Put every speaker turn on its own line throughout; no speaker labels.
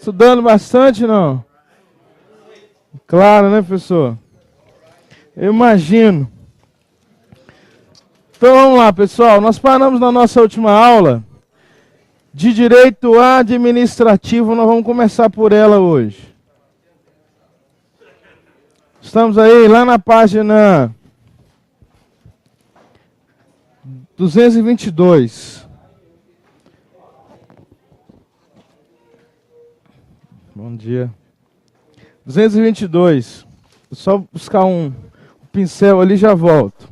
Estudando bastante, não? Claro, né, professor? Eu imagino. Então vamos lá, pessoal. Nós paramos na nossa última aula de direito administrativo. Nós vamos começar por ela hoje. Estamos aí lá na página 222. Bom dia. 222. Vou só buscar um pincel ali e já volto.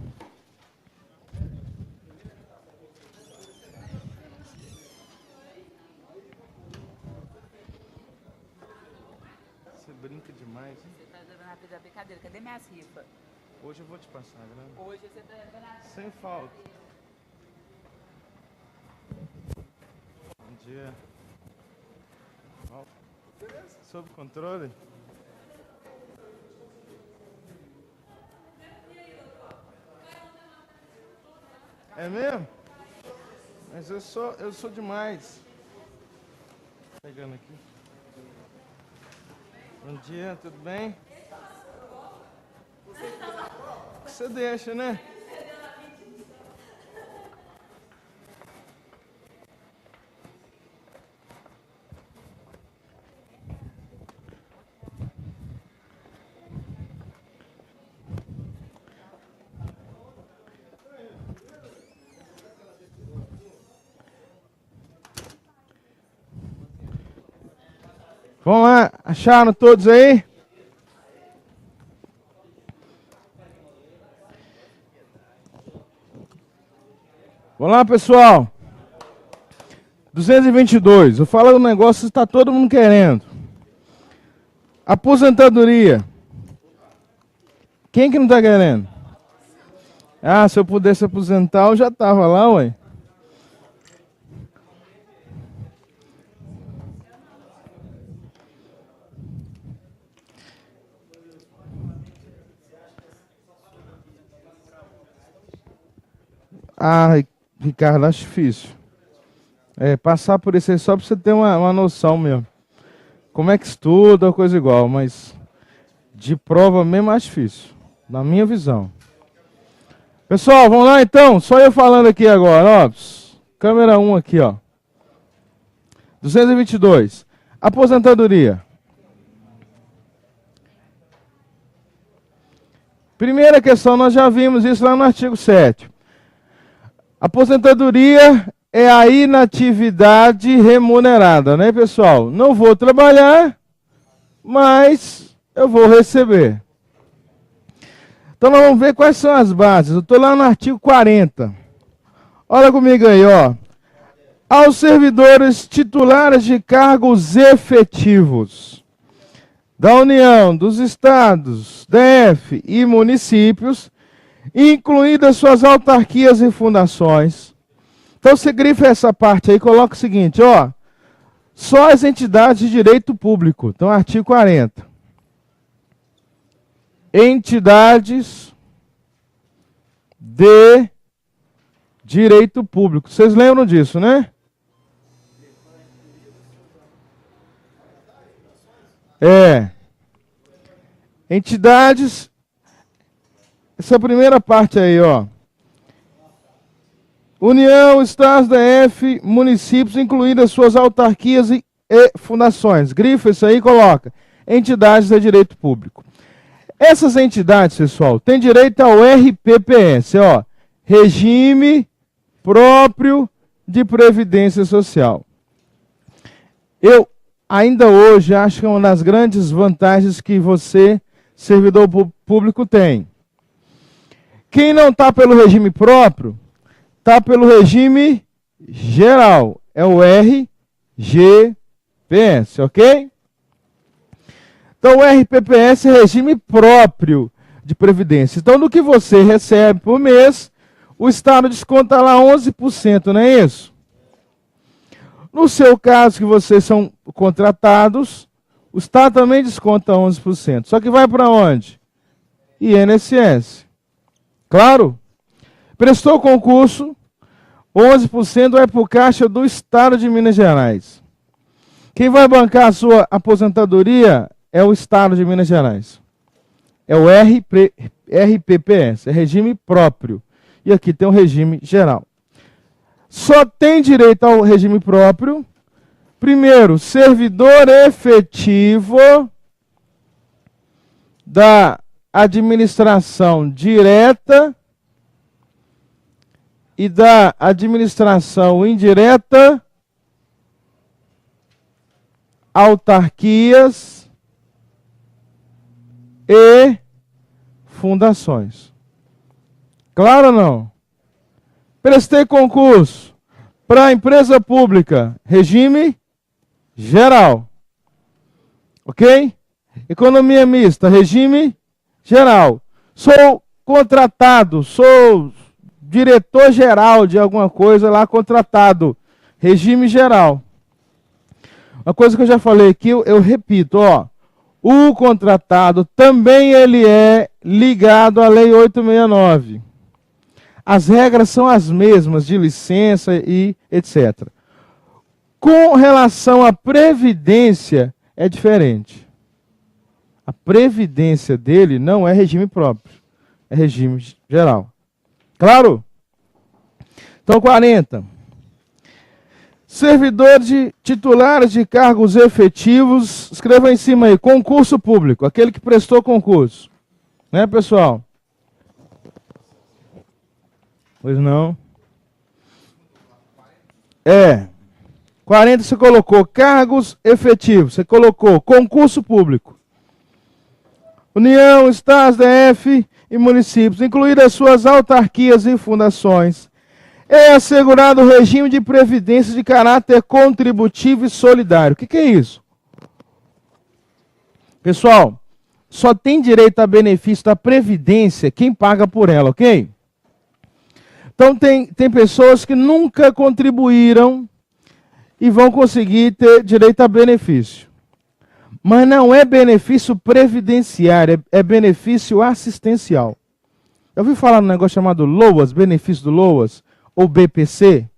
Você brinca demais, hein?
Você tá dando rápido da brincadeira. Cadê minhas rifas?
Hoje eu vou te passar, né?
Hoje você tá dando
Sem falta. Bom dia. Sob controle? É mesmo? Mas eu sou demais. Pegando aqui. Bom dia, tudo bem? Você deixa, né? Vamos lá, acharam todos aí? Vamos lá, pessoal. 222. Eu falo um negócio que está todo mundo querendo. Aposentadoria. Quem que não está querendo? Ah, se eu pudesse aposentar, eu já estava lá, ué. Ah, Ricardo, acho difícil. Passar por isso aí só para você ter uma noção mesmo. Como é que estuda, coisa igual, mas de prova mesmo acho difícil, na minha visão. Pessoal, vamos lá então, só eu falando aqui agora, ó. Câmera 1 aqui, ó. 222. Aposentadoria. Primeira questão, nós já vimos isso lá no artigo 7º. Aposentadoria é a inatividade remunerada, né, pessoal? Não vou trabalhar, mas eu vou receber. Então nós vamos ver quais são as bases. Eu estou lá no artigo 40. Olha comigo aí, ó. Aos servidores titulares de cargos efetivos da União, dos Estados, DF e municípios, incluídas suas autarquias e fundações. Então você grifa essa parte aí e coloca o seguinte, ó. Só as entidades de direito público. Então, artigo 40. Entidades de direito público. Vocês lembram disso, né? Entidades. Essa é a primeira parte aí, ó. União, Estados, DF, municípios, incluídas suas autarquias e fundações. Grifa isso aí e coloca. Entidades de direito público. Essas entidades, pessoal, têm direito ao RPPS, ó. Regime próprio de Previdência Social. Eu ainda hoje acho que é uma das grandes vantagens que você, servidor público, tem. Quem não está pelo regime próprio, está pelo regime geral. É o RGPS, ok? Então, o RPPS é regime próprio de previdência. Então, do que você recebe por mês, o Estado desconta lá 11%, não é isso? No seu caso, que vocês são contratados, o Estado também desconta 11%. Só que vai para onde? INSS. Claro? Prestou concurso, 11% vai para o Caixa do Estado de Minas Gerais. O Quem vai bancar a sua aposentadoria é o Estado de Minas Gerais. É o RPPS, é regime próprio. E aqui tem o regime geral. Só tem direito ao regime próprio, primeiro, servidor efetivo da administração direta e da administração indireta, autarquias e fundações. Claro ou não? Prestei concurso para empresa pública, regime geral. Ok? Economia mista, regime geral. Sou contratado, sou diretor-geral de alguma coisa lá, contratado, regime geral. Uma coisa que eu já falei aqui, eu repito, ó. O contratado também ele é ligado à Lei 869. As regras são as mesmas de licença e etc. Com relação à previdência, é diferente. A previdência dele não é regime próprio, é regime geral. Claro? Então, 40. Servidores titulares de cargos efetivos, escreva em cima aí, concurso público, aquele que prestou concurso. Né, pessoal? Pois não. 40 você colocou cargos efetivos, você colocou concurso público. União, Estados, DF e municípios, incluídas suas autarquias e fundações, é assegurado o regime de previdência de caráter contributivo e solidário. O que é isso? Pessoal, só tem direito a benefício da previdência quem paga por ela, ok? Então tem pessoas que nunca contribuíram e vão conseguir ter direito a benefício. Mas não é benefício previdenciário, é benefício assistencial. Eu ouvi falar num negócio chamado LOAS, benefício do LOAS, ou BPC.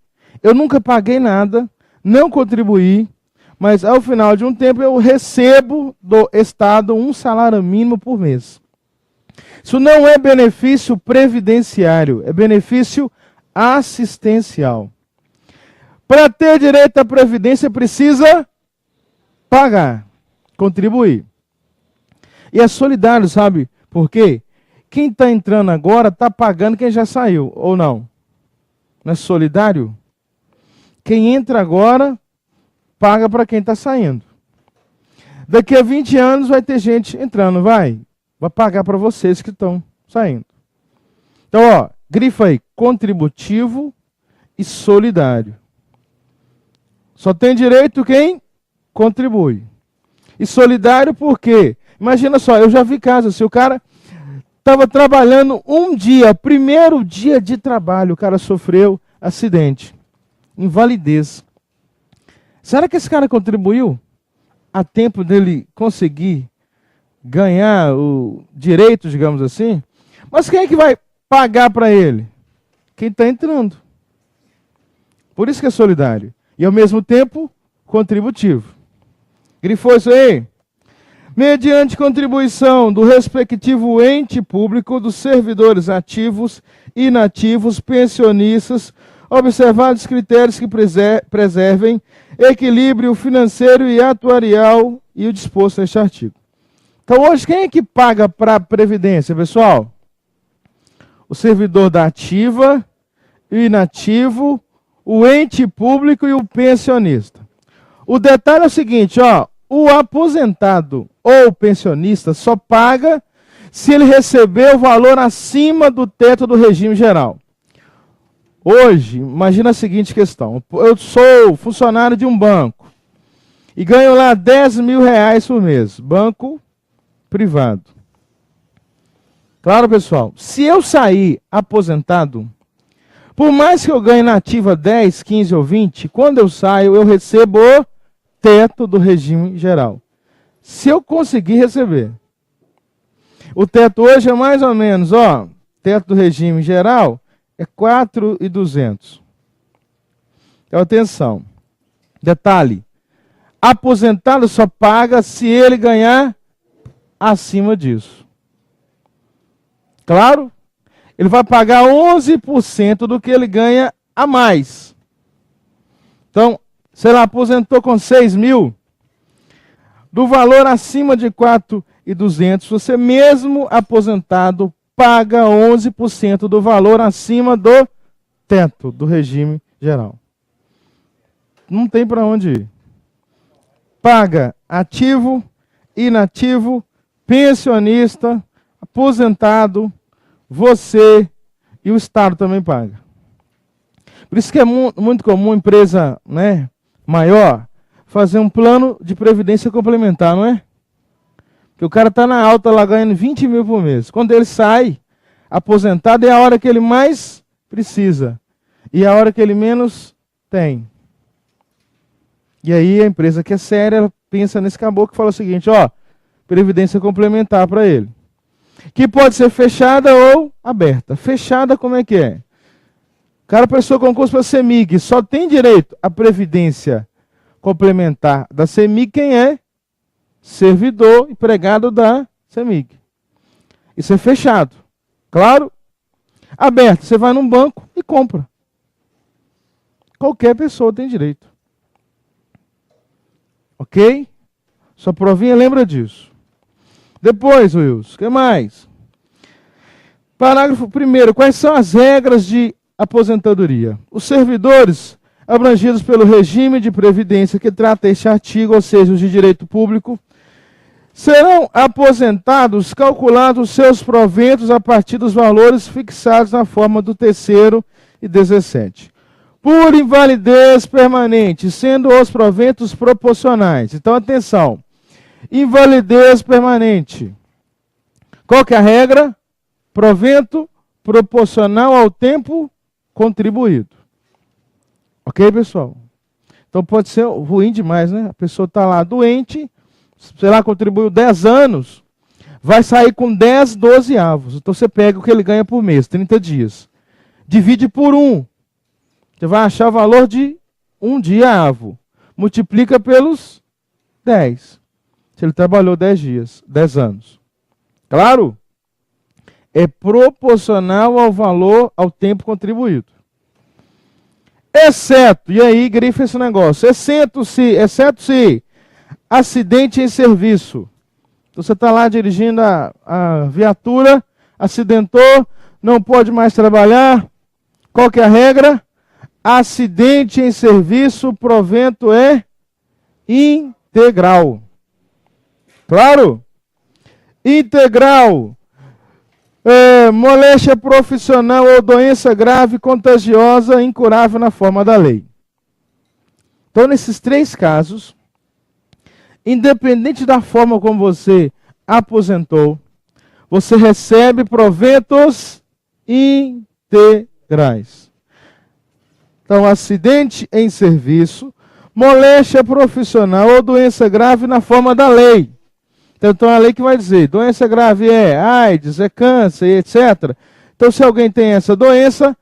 Eu nunca paguei nada, não contribuí, mas ao final de um tempo eu recebo do Estado um salário mínimo por mês. Isso não é benefício previdenciário, é benefício assistencial. Para ter direito à previdência precisa pagar, contribuir. E é solidário, sabe por quê? Quem está entrando agora está pagando quem já saiu, ou não? Não é solidário? Quem entra agora, paga para quem está saindo. Daqui a 20 anos vai ter gente entrando, vai pagar para vocês que estão saindo. Então, ó, grifa aí, contributivo e solidário. Só tem direito quem contribui. E solidário por quê? Imagina só, eu já vi casos, se o cara estava trabalhando um dia, primeiro dia de trabalho, o cara sofreu acidente, invalidez. Será que esse cara contribuiu a tempo dele conseguir ganhar o direito, digamos assim? Mas quem é que vai pagar para ele? Quem está entrando. Por isso que é solidário. E ao mesmo tempo, contributivo. Grifou isso aí? Mediante contribuição do respectivo ente público, dos servidores ativos, inativos, pensionistas, observados critérios que preservem equilíbrio financeiro e atuarial e o disposto neste artigo. Então hoje quem é que paga para a Previdência, pessoal? O servidor da ativa, o inativo, o ente público e o pensionista. O detalhe é o seguinte, ó, o aposentado ou pensionista só paga se ele receber o valor acima do teto do regime geral. Hoje, imagina a seguinte questão. Eu sou funcionário de um banco e ganho lá 10 mil reais por mês. Banco privado. Claro, pessoal. Se eu sair aposentado, por mais que eu ganhe na ativa 10, 15 ou 20, quando eu saio, eu recebo o teto do regime geral. Se eu conseguir receber. O teto hoje é mais ou menos, ó, teto do regime geral é 4.200. Então, atenção. Detalhe. Aposentado só paga se ele ganhar acima disso. Claro? Ele vai pagar 11% do que ele ganha a mais. Então, sei lá, aposentou com 6 mil, do valor acima de 4.200, você mesmo aposentado paga 11% do valor acima do teto do regime geral. Não tem para onde ir. Paga ativo, inativo, pensionista, aposentado, você e o Estado também paga. Por isso que é muito comum empresa, né, maior fazer um plano de previdência complementar, não é? Porque o cara está na alta lá ganhando 20 mil por mês. Quando ele sai aposentado é a hora que ele mais precisa e a hora que ele menos tem. E aí a empresa que é séria, ela pensa nesse caboclo e fala o seguinte, ó, previdência complementar para ele. Que pode ser fechada ou aberta. Fechada como é que é? O cara prestou concurso para a CEMIG, só tem direito à previdência complementar da CEMIG quem é servidor, empregado da CEMIG. Isso é fechado. Claro? Aberto, você vai num banco e compra. Qualquer pessoa tem direito. Ok? Sua provinha lembra disso. Depois, Wilson, o que mais? Parágrafo 1º. Quais são as regras de aposentadoria? Os servidores abrangidos pelo regime de previdência que trata este artigo, ou seja, os de direito público, serão aposentados calculados seus proventos a partir dos valores fixados na forma do 3º e 17. Por invalidez permanente, sendo os proventos proporcionais. Então, atenção. Invalidez permanente. Qual que é a regra? Provento proporcional ao tempo contribuído. Ok, pessoal? Então pode ser ruim demais, né? A pessoa está lá doente, sei lá, contribuiu 10 anos, vai sair com 10 dozeavos. Então você pega o que ele ganha por mês, 30 dias. Divide por 1. Você vai achar o valor de 1 dia-avo. Multiplica pelos 10. Se ele trabalhou 10 dias, 10 anos. Claro? É proporcional ao valor, ao tempo contribuído. Exceto, e aí grifa esse negócio, exceto se acidente em serviço. Então, você está lá dirigindo a viatura, acidentou, não pode mais trabalhar. Qual que é a regra? Acidente em serviço, provento é integral. Claro? Integral. Moléstia profissional ou doença grave, contagiosa, incurável na forma da lei. Então, nesses 3 casos, independente da forma como você aposentou, você recebe proventos integrais. Então, acidente em serviço, moléstia profissional ou doença grave na forma da lei. Então, a lei que vai dizer, doença grave é AIDS, é câncer, etc. Então, se alguém tem essa doença,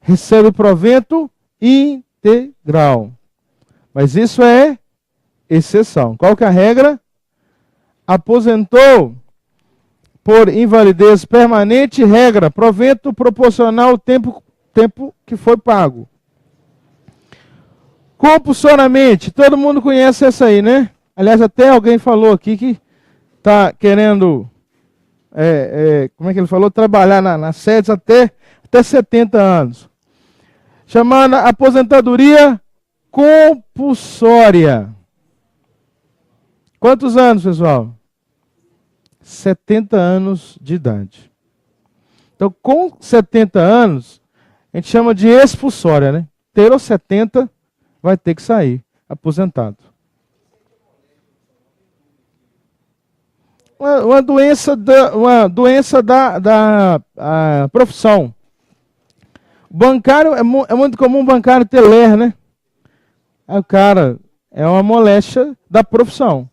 recebe provento integral. Mas isso é exceção. Qual que é a regra? Aposentou por invalidez permanente, regra, provento proporcional ao tempo que foi pago. Compulsoriamente, todo mundo conhece essa aí, né? Aliás, até alguém falou aqui que está querendo, como é que ele falou? Trabalhar nas sedes até 70 anos. Chamada aposentadoria compulsória. Quantos anos, pessoal? 70 anos de idade. Então, com 70 anos, a gente chama de expulsória, né? Ter os 70, vai ter que sair aposentado. Uma doença da profissão. Bancário, é muito comum o bancário ter ler, né? Aí o cara, é uma moléstia da profissão.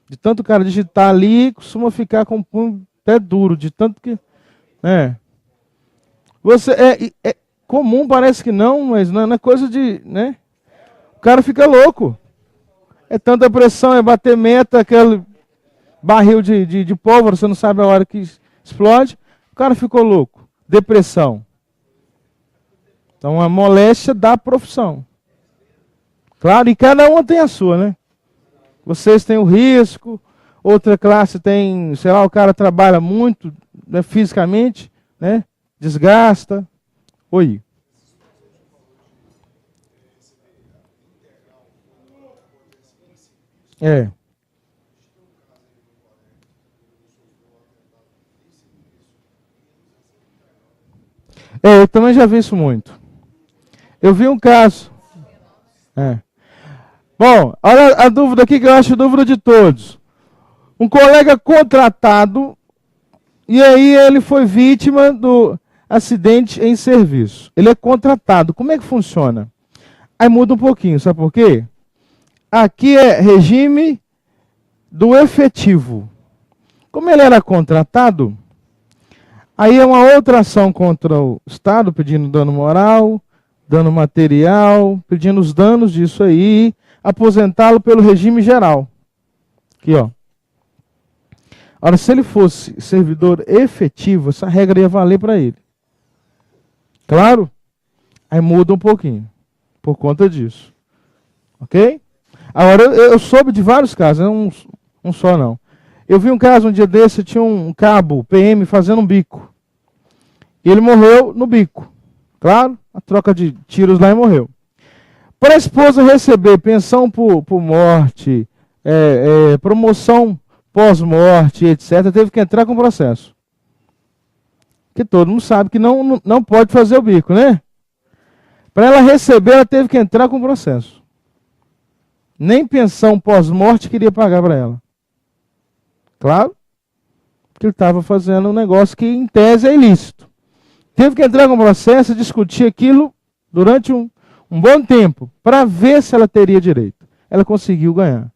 De tanto o cara digitar ali, costuma ficar com o punho até duro, de tanto que... É comum, parece que não, mas não é coisa de... né? O cara fica louco. É tanta pressão, é bater meta, aquele barril de pólvora, você não sabe a hora que explode. O cara ficou louco. Depressão. Então, a moléstia da profissão. Claro, e cada uma tem a sua, né? Vocês têm o risco, outra classe tem, sei lá, o cara trabalha muito, né, fisicamente, né? Desgasta. Oi. É. Eu também já vi isso muito. Eu vi um caso. É. Bom, olha a dúvida aqui que eu acho dúvida de todos. Um colega contratado, e aí ele foi vítima do acidente em serviço. Ele é contratado. Como é que funciona? Aí muda um pouquinho, sabe por quê? Aqui é regime do efetivo. Como ele era contratado, aí é uma outra ação contra o Estado, pedindo dano moral, dano material, pedindo os danos disso aí, aposentá-lo pelo regime geral. Aqui, ó. Ora, se ele fosse servidor efetivo, essa regra ia valer para ele. Claro? Aí muda um pouquinho, por conta disso. Ok? Agora, eu soube de vários casos, não um só não. Eu vi um caso um dia desse, tinha um cabo PM fazendo um bico. E ele morreu no bico. Claro, a troca de tiros lá e morreu. Para a esposa receber pensão por morte, promoção pós-morte, etc., teve que entrar com processo. Que todo mundo sabe que não pode fazer o bico, né? Para ela receber, ela teve que entrar com processo. Nem pensão pós-morte queria pagar para ela. Claro, porque ele estava fazendo um negócio que, em tese, é ilícito. Teve que entrar com processo e discutir aquilo durante um bom tempo, para ver se ela teria direito. Ela conseguiu ganhar.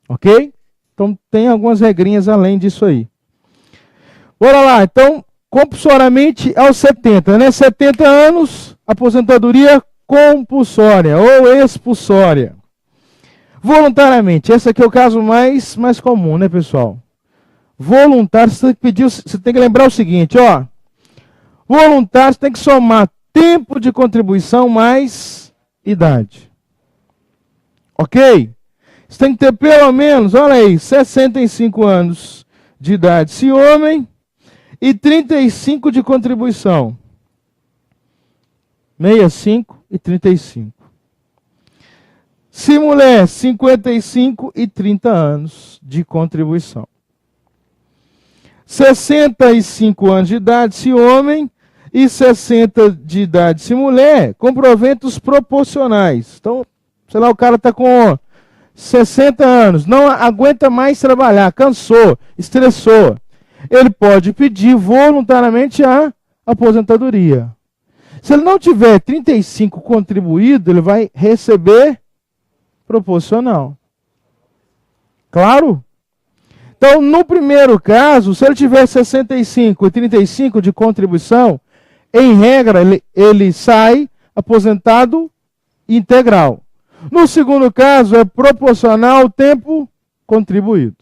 Ok? Então, tem algumas regrinhas além disso aí. Bora lá, então, compulsoriamente aos 70, né? 70 anos, aposentadoria compulsória ou expulsória. Voluntariamente, esse aqui é o caso mais comum, né, pessoal? Voluntário, você tem que lembrar o seguinte, ó. Voluntário, você tem que somar tempo de contribuição mais idade. Ok? Você tem que ter pelo menos, olha aí, 65 anos de idade se homem e 35 de contribuição. 65 e 35. Se mulher, 55 e 30 anos de contribuição. 65 anos de idade se homem e 60 de idade se mulher, com proventos proporcionais. Então, sei lá, o cara está com 60 anos, não aguenta mais trabalhar, cansou, estressou. Ele pode pedir voluntariamente a aposentadoria. Se ele não tiver 35 contribuído, ele vai receber proporcional. Claro? Então, no primeiro caso, se ele tiver 65 e 35 de contribuição, em regra, ele sai aposentado integral. No segundo caso, é proporcional ao tempo contribuído.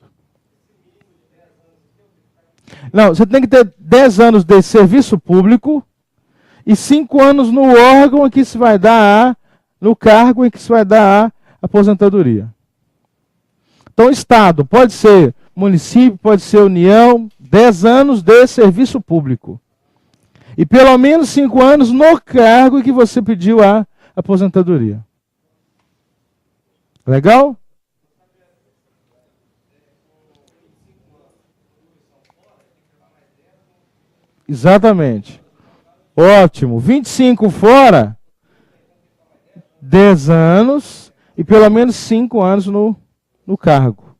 Não, você tem que ter 10 anos de serviço público e 5 anos no órgão em que se vai dar no cargo em que se vai dar a aposentadoria. Então, Estado, pode ser município, pode ser União, 10 anos de serviço público. E pelo menos 5 anos no cargo em que você pediu a aposentadoria. Legal? Exatamente. Ótimo. 25 fora, 10 anos e pelo menos 5 anos no cargo.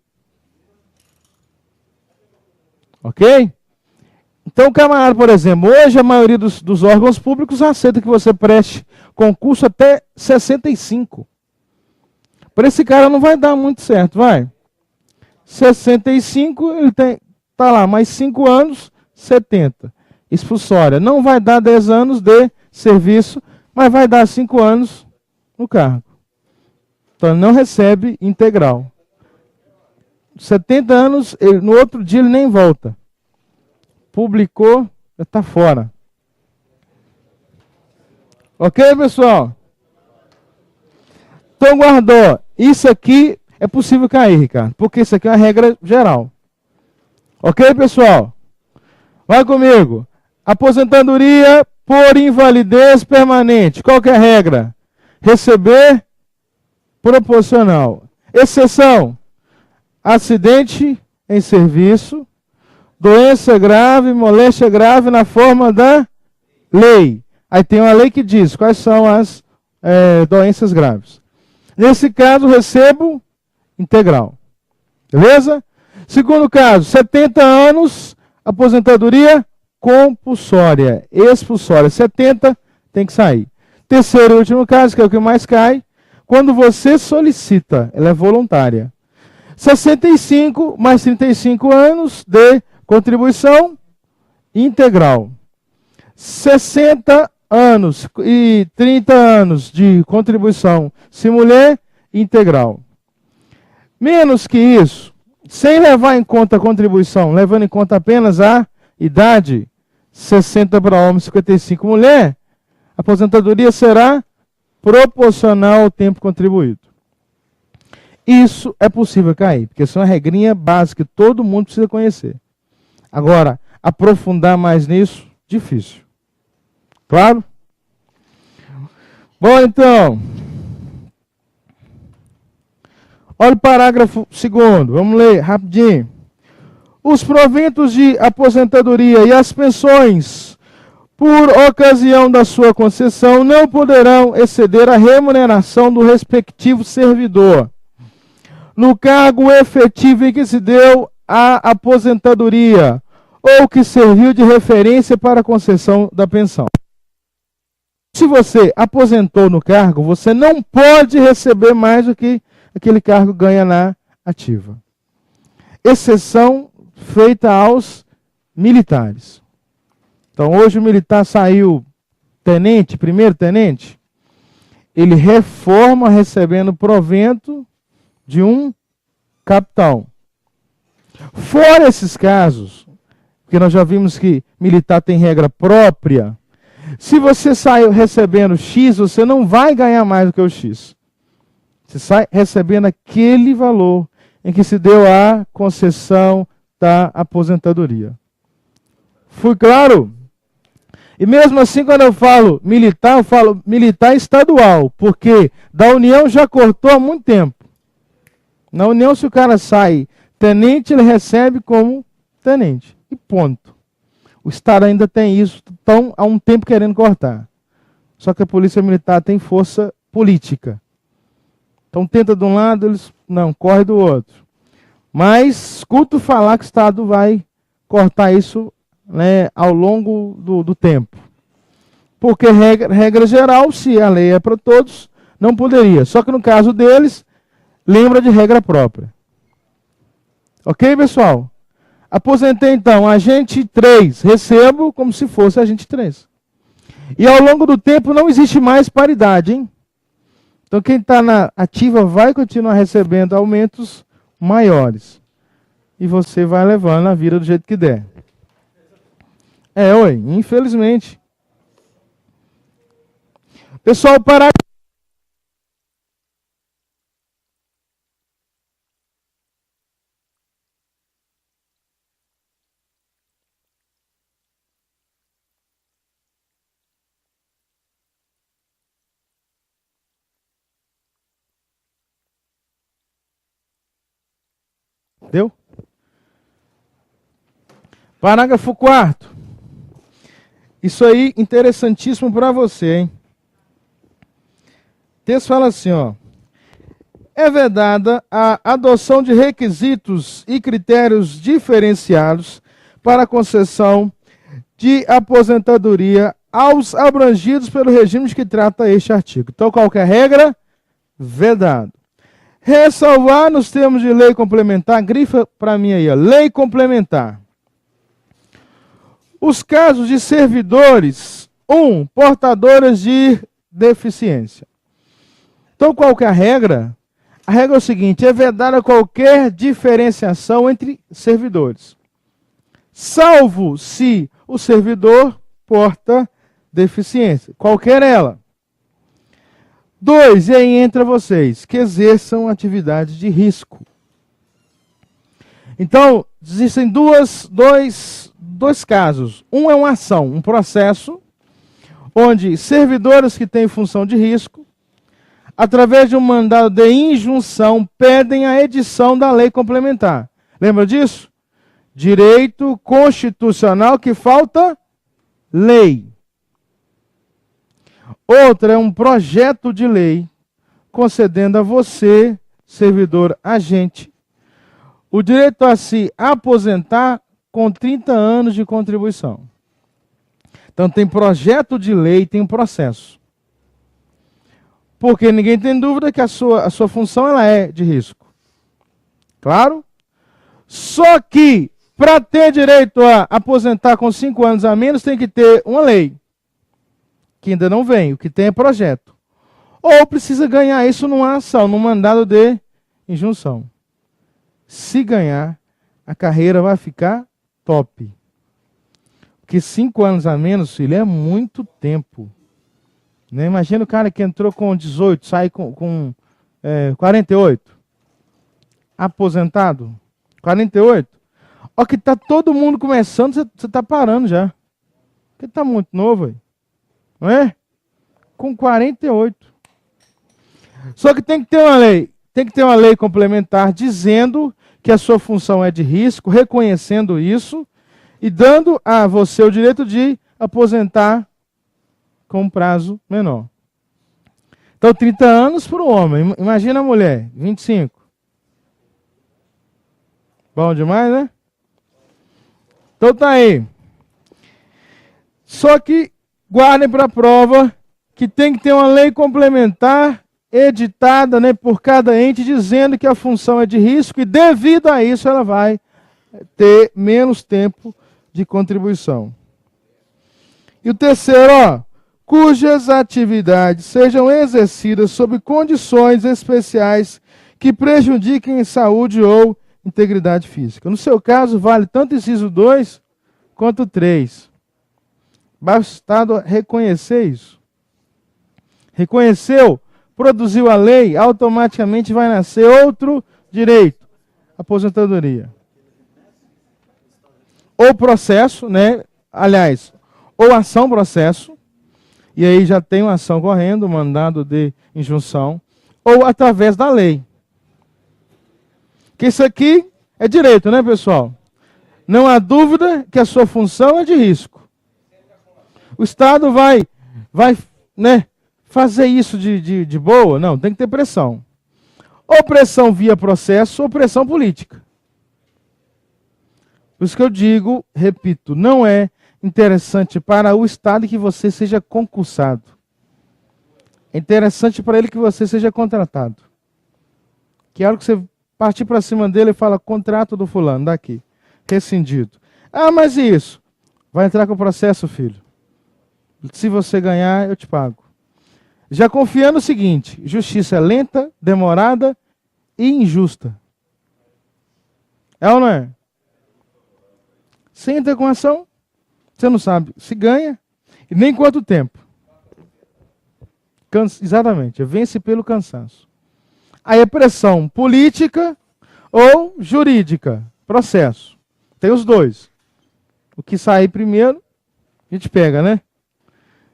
Ok? Então, camarada, por exemplo, hoje a maioria dos órgãos públicos aceita que você preste concurso até 65. Para esse cara não vai dar muito certo, vai. 65, ele tá lá, mais 5 anos, 70. Expulsória. Não vai dar 10 anos de serviço, mas vai dar 5 anos no cargo. Então ele não recebe integral. 70 anos, no outro dia ele nem volta. Publicou, já está fora. Ok, pessoal? Então guardou. Isso aqui é possível cair, Ricardo, porque isso aqui é uma regra geral. Ok, pessoal? Vai comigo. Aposentadoria por invalidez permanente. Qual que é a regra? Receber proporcional. Exceção: acidente em serviço, doença grave, moléstia grave na forma da lei. Aí tem uma lei que diz quais são as doenças graves. Nesse caso, recebo integral. Beleza? Segundo caso, 70 anos, aposentadoria compulsória, expulsória. 70 tem que sair. Terceiro e último caso, que é o que mais cai, quando você solicita, ela é voluntária. 65 mais 35 anos de contribuição integral. 60 anos e 30 anos de contribuição, se mulher, integral. Menos que isso, sem levar em conta a contribuição, levando em conta apenas a idade, 60 para homem, 55 mulher, a aposentadoria será proporcional ao tempo contribuído. Isso é possível cair, porque isso é uma regrinha básica que todo mundo precisa conhecer. Agora, aprofundar mais nisso, difícil. Claro? Bom, então. Olha o parágrafo 2º. Vamos ler rapidinho. Os proventos de aposentadoria e as pensões por ocasião da sua concessão não poderão exceder a remuneração do respectivo servidor no cargo efetivo em que se deu a aposentadoria ou que serviu de referência para a concessão da pensão. Se você aposentou no cargo, você não pode receber mais do que aquele cargo ganha na ativa. Exceção feita aos militares. Então, hoje o militar saiu tenente, primeiro tenente, ele reforma recebendo provento de um capitão. Fora esses casos, porque nós já vimos que militar tem regra própria, se você saiu recebendo X, você não vai ganhar mais do que o X. Você sai recebendo aquele valor em que se deu a concessão da aposentadoria. Fui claro? E mesmo assim, quando eu falo militar estadual, porque da União já cortou há muito tempo. Na União, se o cara sai tenente, ele recebe como tenente. E ponto. O Estado ainda tem isso, estão há um tempo querendo cortar. Só que a Polícia Militar tem força política. Então tenta de um lado, eles não, corre do outro. Mas escuto falar que o Estado vai cortar isso, né, ao longo do tempo. Porque regra geral, se a lei é para todos, não poderia. Só que no caso deles, lembra de regra própria. Ok, pessoal? Aposentei então, agente 3, recebo como se fosse agente 3. E ao longo do tempo não existe mais paridade, hein? Então quem está na ativa vai continuar recebendo aumentos maiores. E você vai levando a vida do jeito que der. Infelizmente. Pessoal, parágrafo. Deu? Parágrafo 4º. Isso aí, interessantíssimo para você, hein? O texto fala assim, ó. É vedada a adoção de requisitos e critérios diferenciados para a concessão de aposentadoria aos abrangidos pelo regime de que trata este artigo. Então, qualquer regra, vedado. Ressalvar nos termos de lei complementar, grifa para mim aí, ó, lei complementar. Os casos de servidores, portadores de deficiência. Então, qual que é a regra? A regra é o seguinte: é vedada qualquer diferenciação entre servidores, salvo se o servidor porta deficiência, qualquer ela. 2, e aí entra vocês, que exerçam atividades de risco. Então, existem dois casos. Um é uma ação, um processo, onde servidores que têm função de risco, através de um mandado de injunção, pedem a edição da lei complementar. Lembra disso? Direito constitucional que falta lei. Outra é um projeto de lei concedendo a você, servidor agente, o direito a se aposentar com 30 anos de contribuição. Então tem projeto de lei, tem um processo. Porque ninguém tem dúvida que a sua função ela é de risco. Claro? Só que para ter direito a aposentar com 5 anos a menos tem que ter uma lei. Que ainda não vem, o que tem é projeto. Ou precisa ganhar isso numa ação, num mandado de injunção. Se ganhar, a carreira vai ficar top. Porque 5 anos a menos, filho, é muito tempo. Né? Imagina o cara que entrou com 18, sai com 48. Aposentado, 48. Ó que tá todo mundo começando, você tá parando já. Porque tá muito novo aí. Não é? Com 48. Só que tem que ter uma lei. Tem que ter uma lei complementar dizendo que a sua função é de risco, reconhecendo isso e dando a você o direito de aposentar com um prazo menor. Então, 30 anos para o homem. Imagina a mulher, 25. Bom demais, né? Então tá aí. Só que guardem para a prova que tem que ter uma lei complementar editada, né, por cada ente, dizendo que a função é de risco e devido a isso ela vai ter menos tempo de contribuição. E o terceiro, cujas atividades sejam exercidas sob condições especiais que prejudiquem a saúde ou integridade física. No seu caso, vale tanto o inciso 2 quanto o 3. Bastado reconhecer isso. Reconheceu, produziu a lei, automaticamente vai nascer outro direito, aposentadoria. Ou processo, né? Aliás, ou ação processo, e aí já tem uma ação correndo, mandado de injunção, ou através da lei. Que isso aqui é direito, né, pessoal? Não há dúvida que a sua função é de risco. O Estado vai né, fazer isso de boa? Não, tem que ter pressão. Ou pressão via processo, ou pressão política. Por isso que eu digo, repito, não é interessante para o Estado que você seja concursado. É interessante para ele que você seja contratado. Que a hora que você partir para cima dele e fala, contrato do fulano, daqui, rescindido. Ah, mas e isso? Vai entrar com o processo, filho. Se você ganhar, eu te pago. Já confiando o seguinte, justiça é lenta, demorada e injusta. É ou não é? Você entra com ação, você não sabe se ganha e nem quanto tempo. Exatamente, vence pelo cansaço. Aí é pressão política ou jurídica, processo. Tem os dois. O que sair primeiro, a gente pega, né?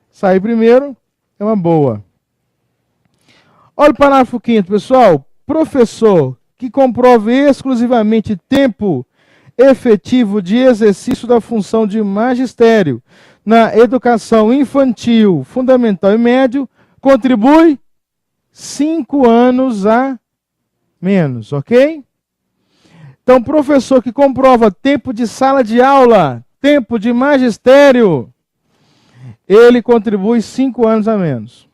Sair primeiro é uma boa. Olha o parágrafo 5º, pessoal. Professor que comprove exclusivamente tempo efetivo de exercício da função de magistério na educação infantil, fundamental e médio, contribui 5 anos a menos, ok? Então, professor que comprova tempo de sala de aula, tempo de magistério, ele contribui 5 anos a menos.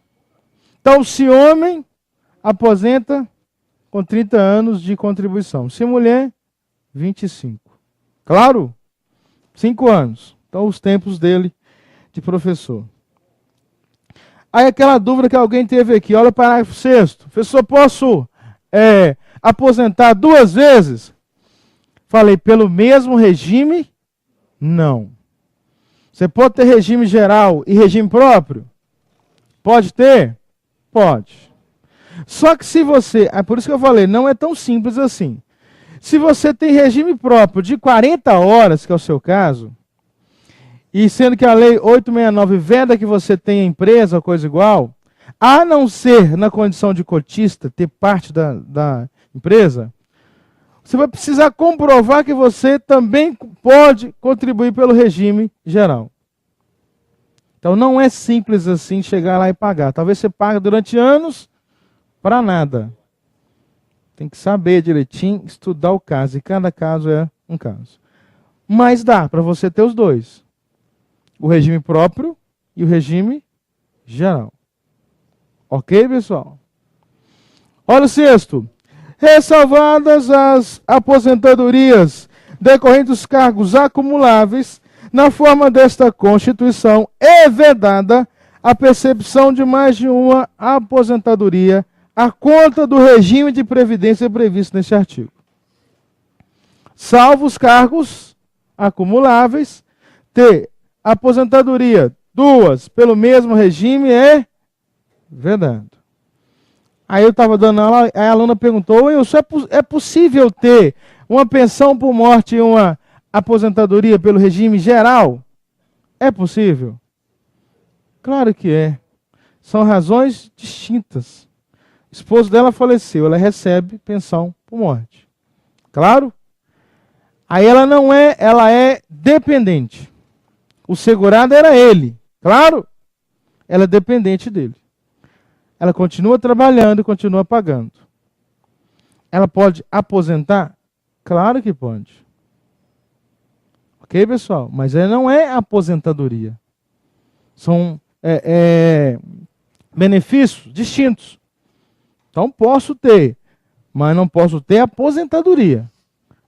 Então, se homem, aposenta com 30 anos de contribuição. Se mulher, 25. Claro? 5 anos. Então, os tempos dele de professor. Aí aquela dúvida que alguém teve aqui, olha o parágrafo 6º. Professor, posso aposentar duas vezes? Falei, pelo mesmo regime? Não. Você pode ter regime geral e regime próprio? Pode ter? Pode. Só que se você... É por isso que eu falei, não é tão simples assim. Se você tem regime próprio de 40 horas, que é o seu caso, e sendo que a lei 869 veda que você tenha empresa ou coisa igual, a não ser na condição de cotista, ter parte da empresa, você vai precisar comprovar que você também pode contribuir pelo regime geral. Então não é simples assim chegar lá e pagar. Talvez você pague durante anos para nada. Tem que saber direitinho, estudar o caso. E cada caso é um caso. Mas dá para você ter os dois. O regime próprio e o regime geral. Ok, pessoal? Olha o sexto. Ressalvadas as aposentadorias decorrentes dos cargos acumuláveis, na forma desta Constituição, é vedada a percepção de mais de uma aposentadoria à conta do regime de previdência previsto neste artigo. Salvo os cargos acumuláveis, ter aposentadoria duas pelo mesmo regime é vedado. Aí eu estava dando aula, a aluna perguntou, é possível ter uma pensão por morte e uma aposentadoria pelo regime geral? É possível? Claro que é. São razões distintas. O esposo dela faleceu, ela recebe pensão por morte. Claro? Aí ela não é, ela é dependente. O segurado era ele. Claro? Ela é dependente dele. Ela continua trabalhando e continua pagando. Ela pode aposentar? Claro que pode. Ok, pessoal? Mas ela não é aposentadoria. São benefícios distintos. Então posso ter, mas não posso ter aposentadoria.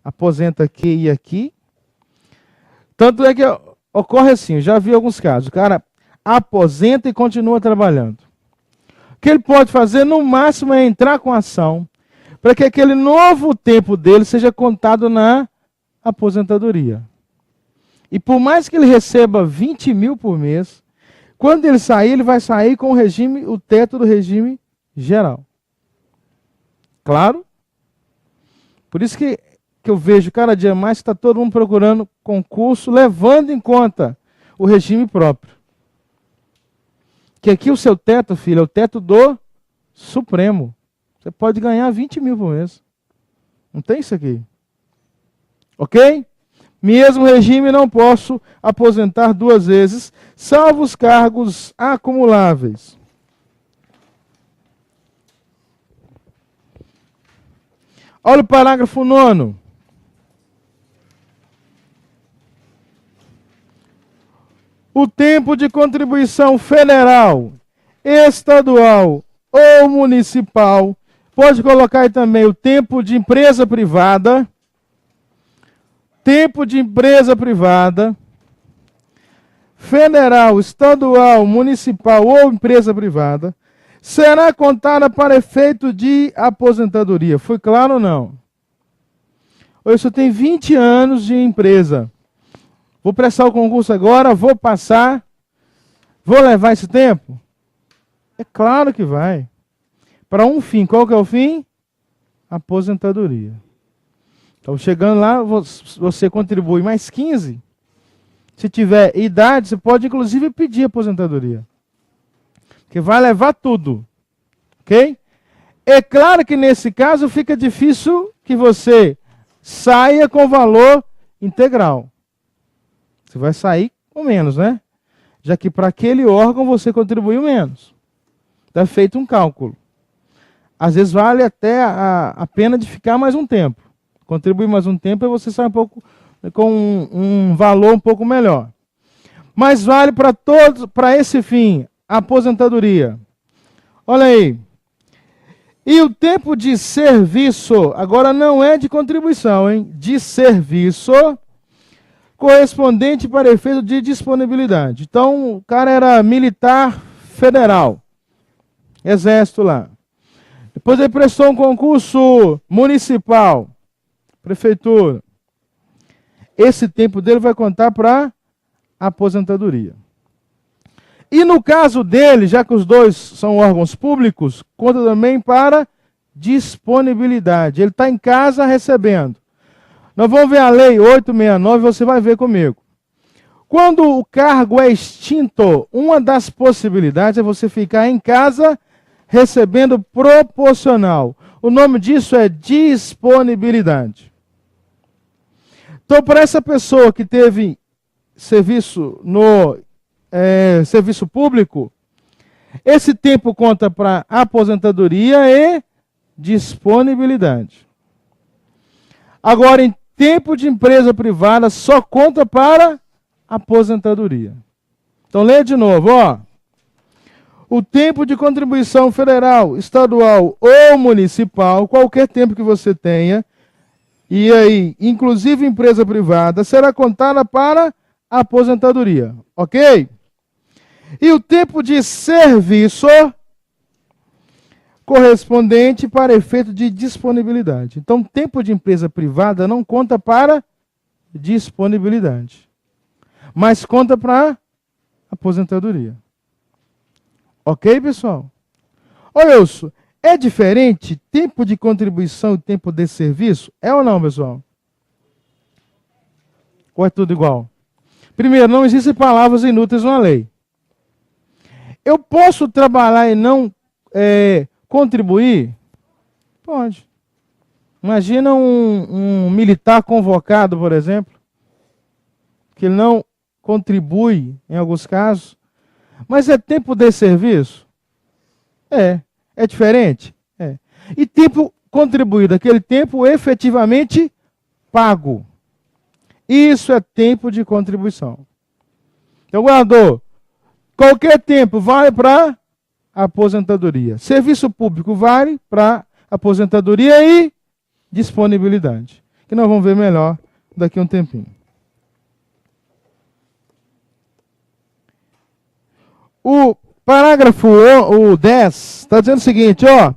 Aposenta aqui e aqui. Tanto é que ocorre assim, eu já vi alguns casos. O cara aposenta e continua trabalhando. O que ele pode fazer, no máximo, é entrar com ação para que aquele novo tempo dele seja contado na aposentadoria. E por mais que ele receba 20 mil por mês, quando ele sair, ele vai sair com o teto do regime geral. Claro? Por isso que eu vejo cada dia mais que está todo mundo procurando concurso, levando em conta o regime próprio. Que aqui o seu teto, filho, é o teto do Supremo. Você pode ganhar 20 mil por mês. Não tem isso aqui. Ok? Mesmo regime não posso aposentar duas vezes, salvo os cargos acumuláveis. Olha o parágrafo 9º. O tempo de contribuição federal, estadual ou municipal, pode colocar aí também o tempo de empresa privada, federal, estadual, municipal ou empresa privada, será contada para efeito de aposentadoria. Foi claro ou não? Eu só tenho 20 anos de empresa. Vou prestar o concurso agora, vou passar, vou levar esse tempo? É claro que vai. Para um fim, qual que é o fim? Aposentadoria. Então, chegando lá, você contribui mais 15. Se tiver idade, você pode inclusive pedir aposentadoria. Porque vai levar tudo. Ok? É claro que nesse caso fica difícil que você saia com valor integral. Você vai sair com menos, né? Já que para aquele órgão você contribuiu menos. Está feito um cálculo. Às vezes vale até a pena de ficar mais um tempo. Contribuir mais um tempo e você sai um pouco com um valor um pouco melhor. Mas vale para todos, para esse fim, a aposentadoria. Olha aí. E o tempo de serviço, agora não é de contribuição, hein? De serviço correspondente para efeito de disponibilidade. Então, o cara era militar federal, exército lá. Depois ele prestou um concurso municipal, prefeitura. Esse tempo dele vai contar para aposentadoria. E no caso dele, já que os dois são órgãos públicos, conta também para disponibilidade. Ele está em casa recebendo. Nós vamos ver a lei 869, você vai ver comigo. Quando o cargo é extinto, uma das possibilidades é você ficar em casa recebendo proporcional. O nome disso é disponibilidade. Então, para essa pessoa que teve serviço no serviço público, esse tempo conta para aposentadoria e disponibilidade. Agora, em tempo de empresa privada, só conta para aposentadoria. Então, leia de novo, ó. O tempo de contribuição federal, estadual ou municipal, qualquer tempo que você tenha, e aí, inclusive empresa privada, será contada para aposentadoria, ok? E o tempo de serviço correspondente para efeito de disponibilidade. Então, tempo de empresa privada não conta para disponibilidade, mas conta para aposentadoria. Ok, pessoal? Ô, Wilson, é diferente tempo de contribuição e tempo de serviço? É ou não, pessoal? Ou é tudo igual? Primeiro, não existem palavras inúteis na lei. Eu posso trabalhar e não contribuir? Pode. Imagina um militar convocado, por exemplo, que não contribui em alguns casos, mas é tempo de serviço? É diferente? É. E tempo contribuído, aquele tempo efetivamente pago. Isso é tempo de contribuição. Então, guardou. Qualquer tempo vale para aposentadoria. Serviço público vale para aposentadoria e disponibilidade. Que nós vamos ver melhor daqui a um tempinho. O parágrafo 10 está dizendo o seguinte, ó.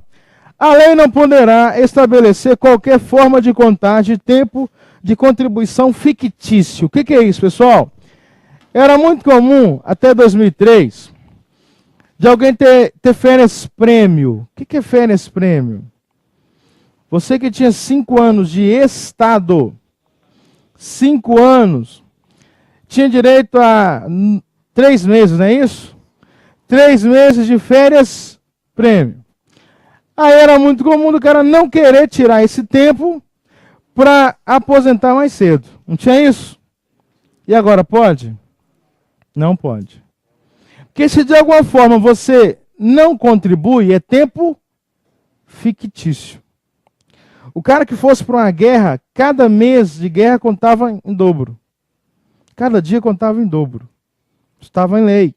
A lei não poderá estabelecer qualquer forma de contagem de tempo de contribuição fictício. O que é isso, pessoal? Era muito comum, até 2003, de alguém ter férias prêmio. O que é férias prêmio? Você que tinha 5 anos de estado, 5 anos, tinha direito a 3 meses, não é isso? 3 meses de férias prêmio. Aí era muito comum o cara não querer tirar esse tempo para aposentar mais cedo. Não tinha isso? E agora pode? Não pode. Porque se de alguma forma você não contribui, é tempo fictício. O cara que fosse para uma guerra, cada mês de guerra contava em dobro. Cada dia contava em dobro. Estava em lei.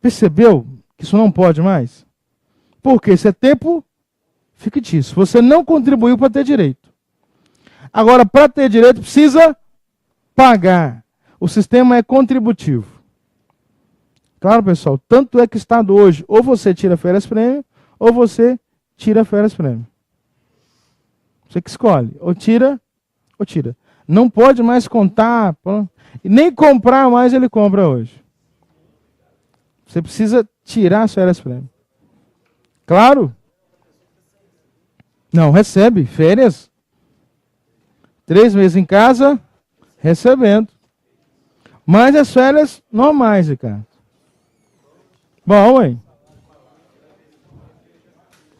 Percebeu que isso não pode mais? Porque isso é tempo fictício. Você não contribuiu para ter direito. Agora, para ter direito, precisa pagar. O sistema é contributivo. Claro, pessoal, tanto é que o Estado hoje, ou você tira férias prêmio, ou você tira férias prêmio. Você que escolhe. Ou tira, ou tira. Não pode mais contar, e nem comprar mais ele compra hoje. Você precisa tirar as férias prêmio. Claro? Não, recebe férias. 3 meses em casa, recebendo. Mas as férias normais, Ricardo. Bom, hein?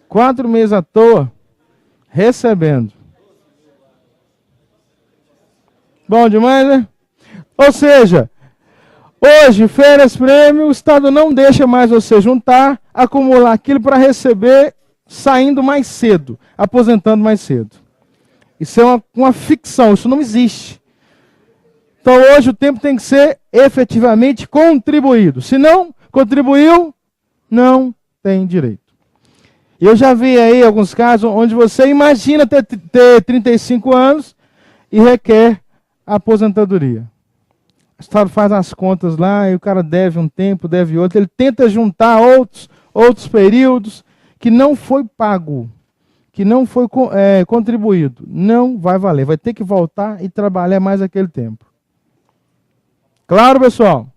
4 meses à toa, recebendo. Bom demais, né? Ou seja, hoje, férias prêmio, o Estado não deixa mais você juntar, acumular aquilo para receber saindo mais cedo, aposentando mais cedo. Isso é uma ficção, isso não existe. Então hoje o tempo tem que ser efetivamente contribuído. Se não contribuiu, não tem direito. Eu já vi aí alguns casos onde você imagina ter 35 anos e requer a aposentadoria. O Estado faz as contas lá e o cara deve um tempo, deve outro. Ele tenta juntar outros períodos que não foi pago, que não foi contribuído, não vai valer. Vai ter que voltar e trabalhar mais aquele tempo. Claro, pessoal?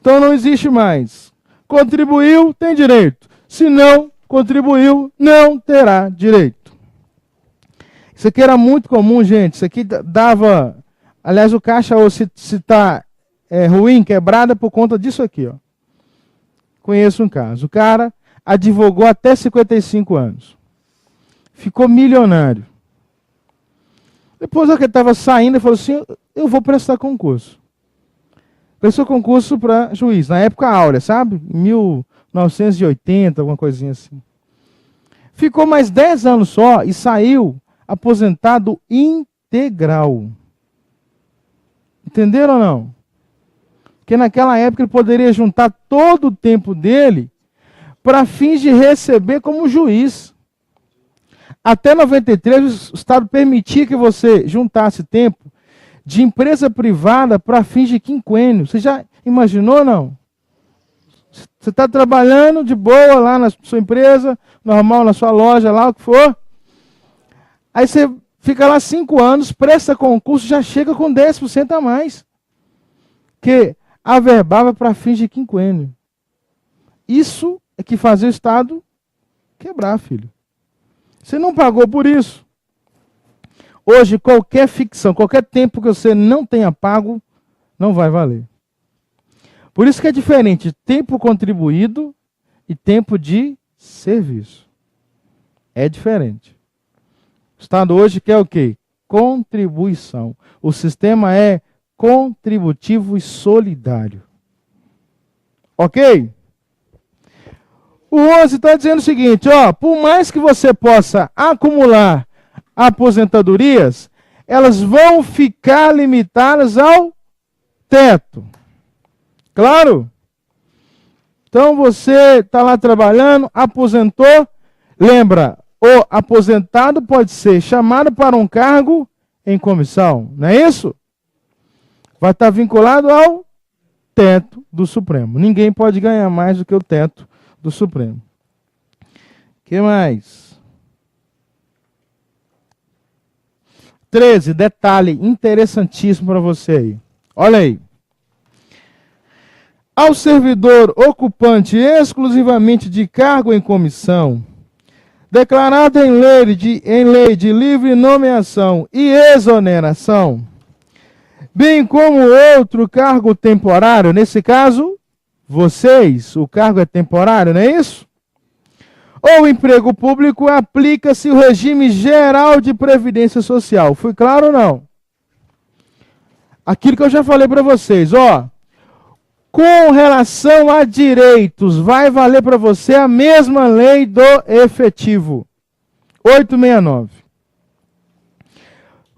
Então não existe mais. Contribuiu, tem direito. Se não contribuiu, não terá direito. Isso aqui era muito comum, gente. Isso aqui dava... Aliás, o caixa, se está ruim, quebrada, por conta disso aqui. Ó. Conheço um caso. O cara advogou até 55 anos. Ficou milionário. Depois que ele estava saindo, ele falou assim, eu vou prestar concurso. Prestou concurso para juiz, na época áurea, sabe? 1980, alguma coisinha assim. Ficou mais 10 anos só e saiu aposentado integral. Entenderam ou não? Porque naquela época ele poderia juntar todo o tempo dele para fins de receber como juiz. Até 93, o Estado permitia que você juntasse tempo de empresa privada para fins de quinquênio. Você já imaginou, não? Você está trabalhando de boa lá na sua empresa, normal, na sua loja, lá o que for. Aí você fica lá 5 anos, presta concurso, já chega com 10% a mais. Que averbava para fins de quinquênio. Isso é que fazia o Estado quebrar, filho. Você não pagou por isso. Hoje, qualquer ficção, qualquer tempo que você não tenha pago, não vai valer. Por isso que é diferente tempo contribuído e tempo de serviço. É diferente. O Estado hoje quer o quê? Contribuição. O sistema é contributivo e solidário. Ok? O 11 está dizendo o seguinte, ó, por mais que você possa acumular aposentadorias, elas vão ficar limitadas ao teto. Claro? Então você está lá trabalhando, aposentou, lembra, o aposentado pode ser chamado para um cargo em comissão, não é isso? Vai estar vinculado ao teto do Supremo. Ninguém pode ganhar mais do que o teto do Supremo. O que mais? 13, detalhe interessantíssimo para você aí. Olha aí. Ao servidor ocupante exclusivamente de cargo em comissão, declarado em lei de livre nomeação e exoneração, bem como outro cargo temporário, nesse caso, vocês, o cargo é temporário, não é isso? Ou emprego público, aplica-se o regime geral de previdência social. Fui claro ou não? Aquilo que eu já falei para vocês, ó. Com relação a direitos, vai valer para você a mesma lei do efetivo. 869.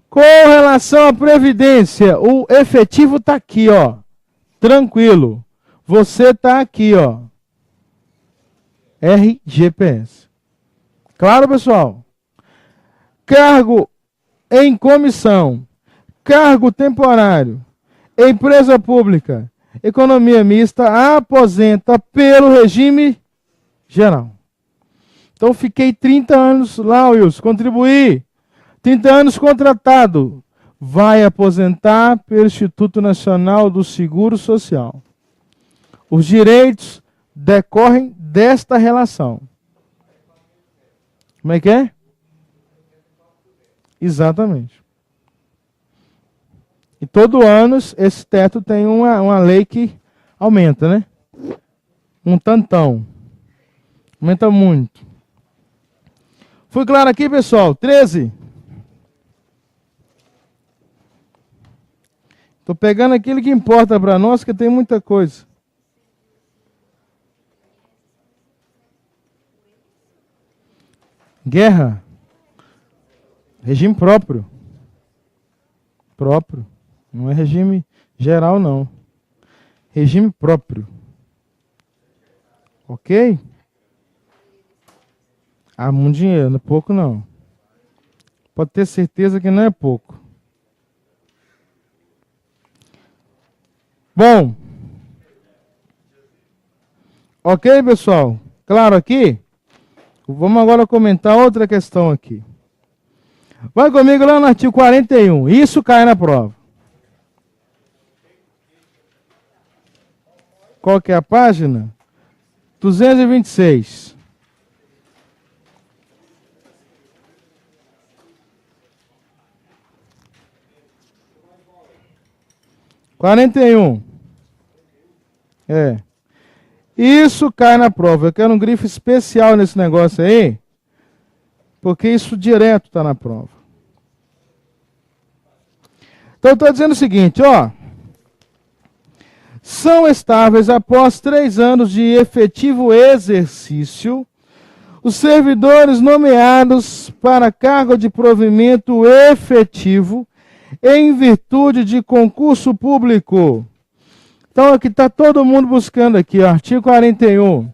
Com relação à previdência, o efetivo está aqui, ó. Tranquilo. Você está aqui, ó. RGPS. Claro, pessoal? Cargo em comissão, cargo temporário, empresa pública, economia mista, aposenta pelo regime geral. Então, fiquei 30 anos lá, Wilson, contribuí. 30 anos contratado. Vai aposentar pelo Instituto Nacional do Seguro Social. Os direitos decorrem desta relação. Como é que é? Exatamente. E todo ano esse teto tem uma lei que aumenta, né? Um tantão. Aumenta muito. Fui claro aqui, pessoal? 13. Estou pegando aquilo que importa para nós, que tem muita coisa. Guerra. Regime próprio. Próprio. Não é regime geral, não. Regime próprio. Ok? Ah, muito dinheiro, não é pouco não. Pode ter certeza que não é pouco. Bom. Ok, pessoal? Claro aqui? Vamos agora comentar outra questão aqui. Vai comigo lá no artigo 41. Isso cai na prova. Qual que é a página? 226. É. Isso cai na prova. Eu quero um grifo especial nesse negócio aí, porque isso direto está na prova. Então eu estou dizendo o seguinte, ó. São estáveis após 3 anos de efetivo exercício os servidores nomeados para cargo de provimento efetivo em virtude de concurso público. Então aqui está todo mundo buscando aqui, ó, artigo 41.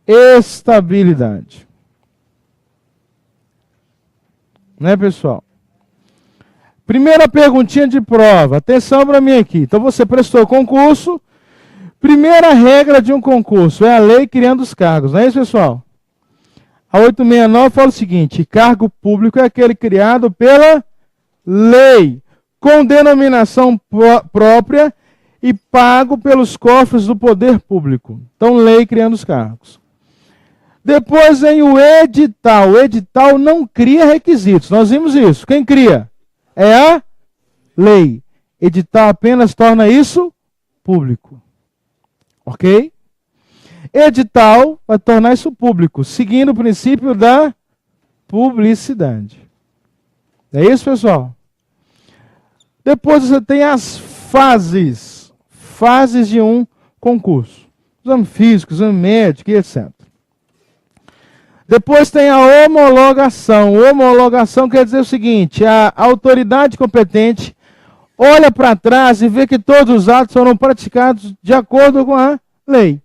Estabilidade. Né, pessoal? Primeira perguntinha de prova. Atenção para mim aqui. Então você prestou concurso. Primeira regra de um concurso é a lei criando os cargos. Não é isso, pessoal? A 869 fala o seguinte: cargo público é aquele criado pela lei, com denominação própria e pago pelos cofres do poder público. Então, lei criando os cargos. Depois vem o edital. O edital não cria requisitos. Nós vimos isso. Quem cria? É a lei. Edital apenas torna isso público. Ok? Edital vai tornar isso público, seguindo o princípio da publicidade. É isso, pessoal? Depois você tem as fases. Fases de um concurso. Exame físico, exame médico e etc. Depois tem a homologação. Homologação quer dizer o seguinte: a autoridade competente olha para trás e vê que todos os atos foram praticados de acordo com a lei.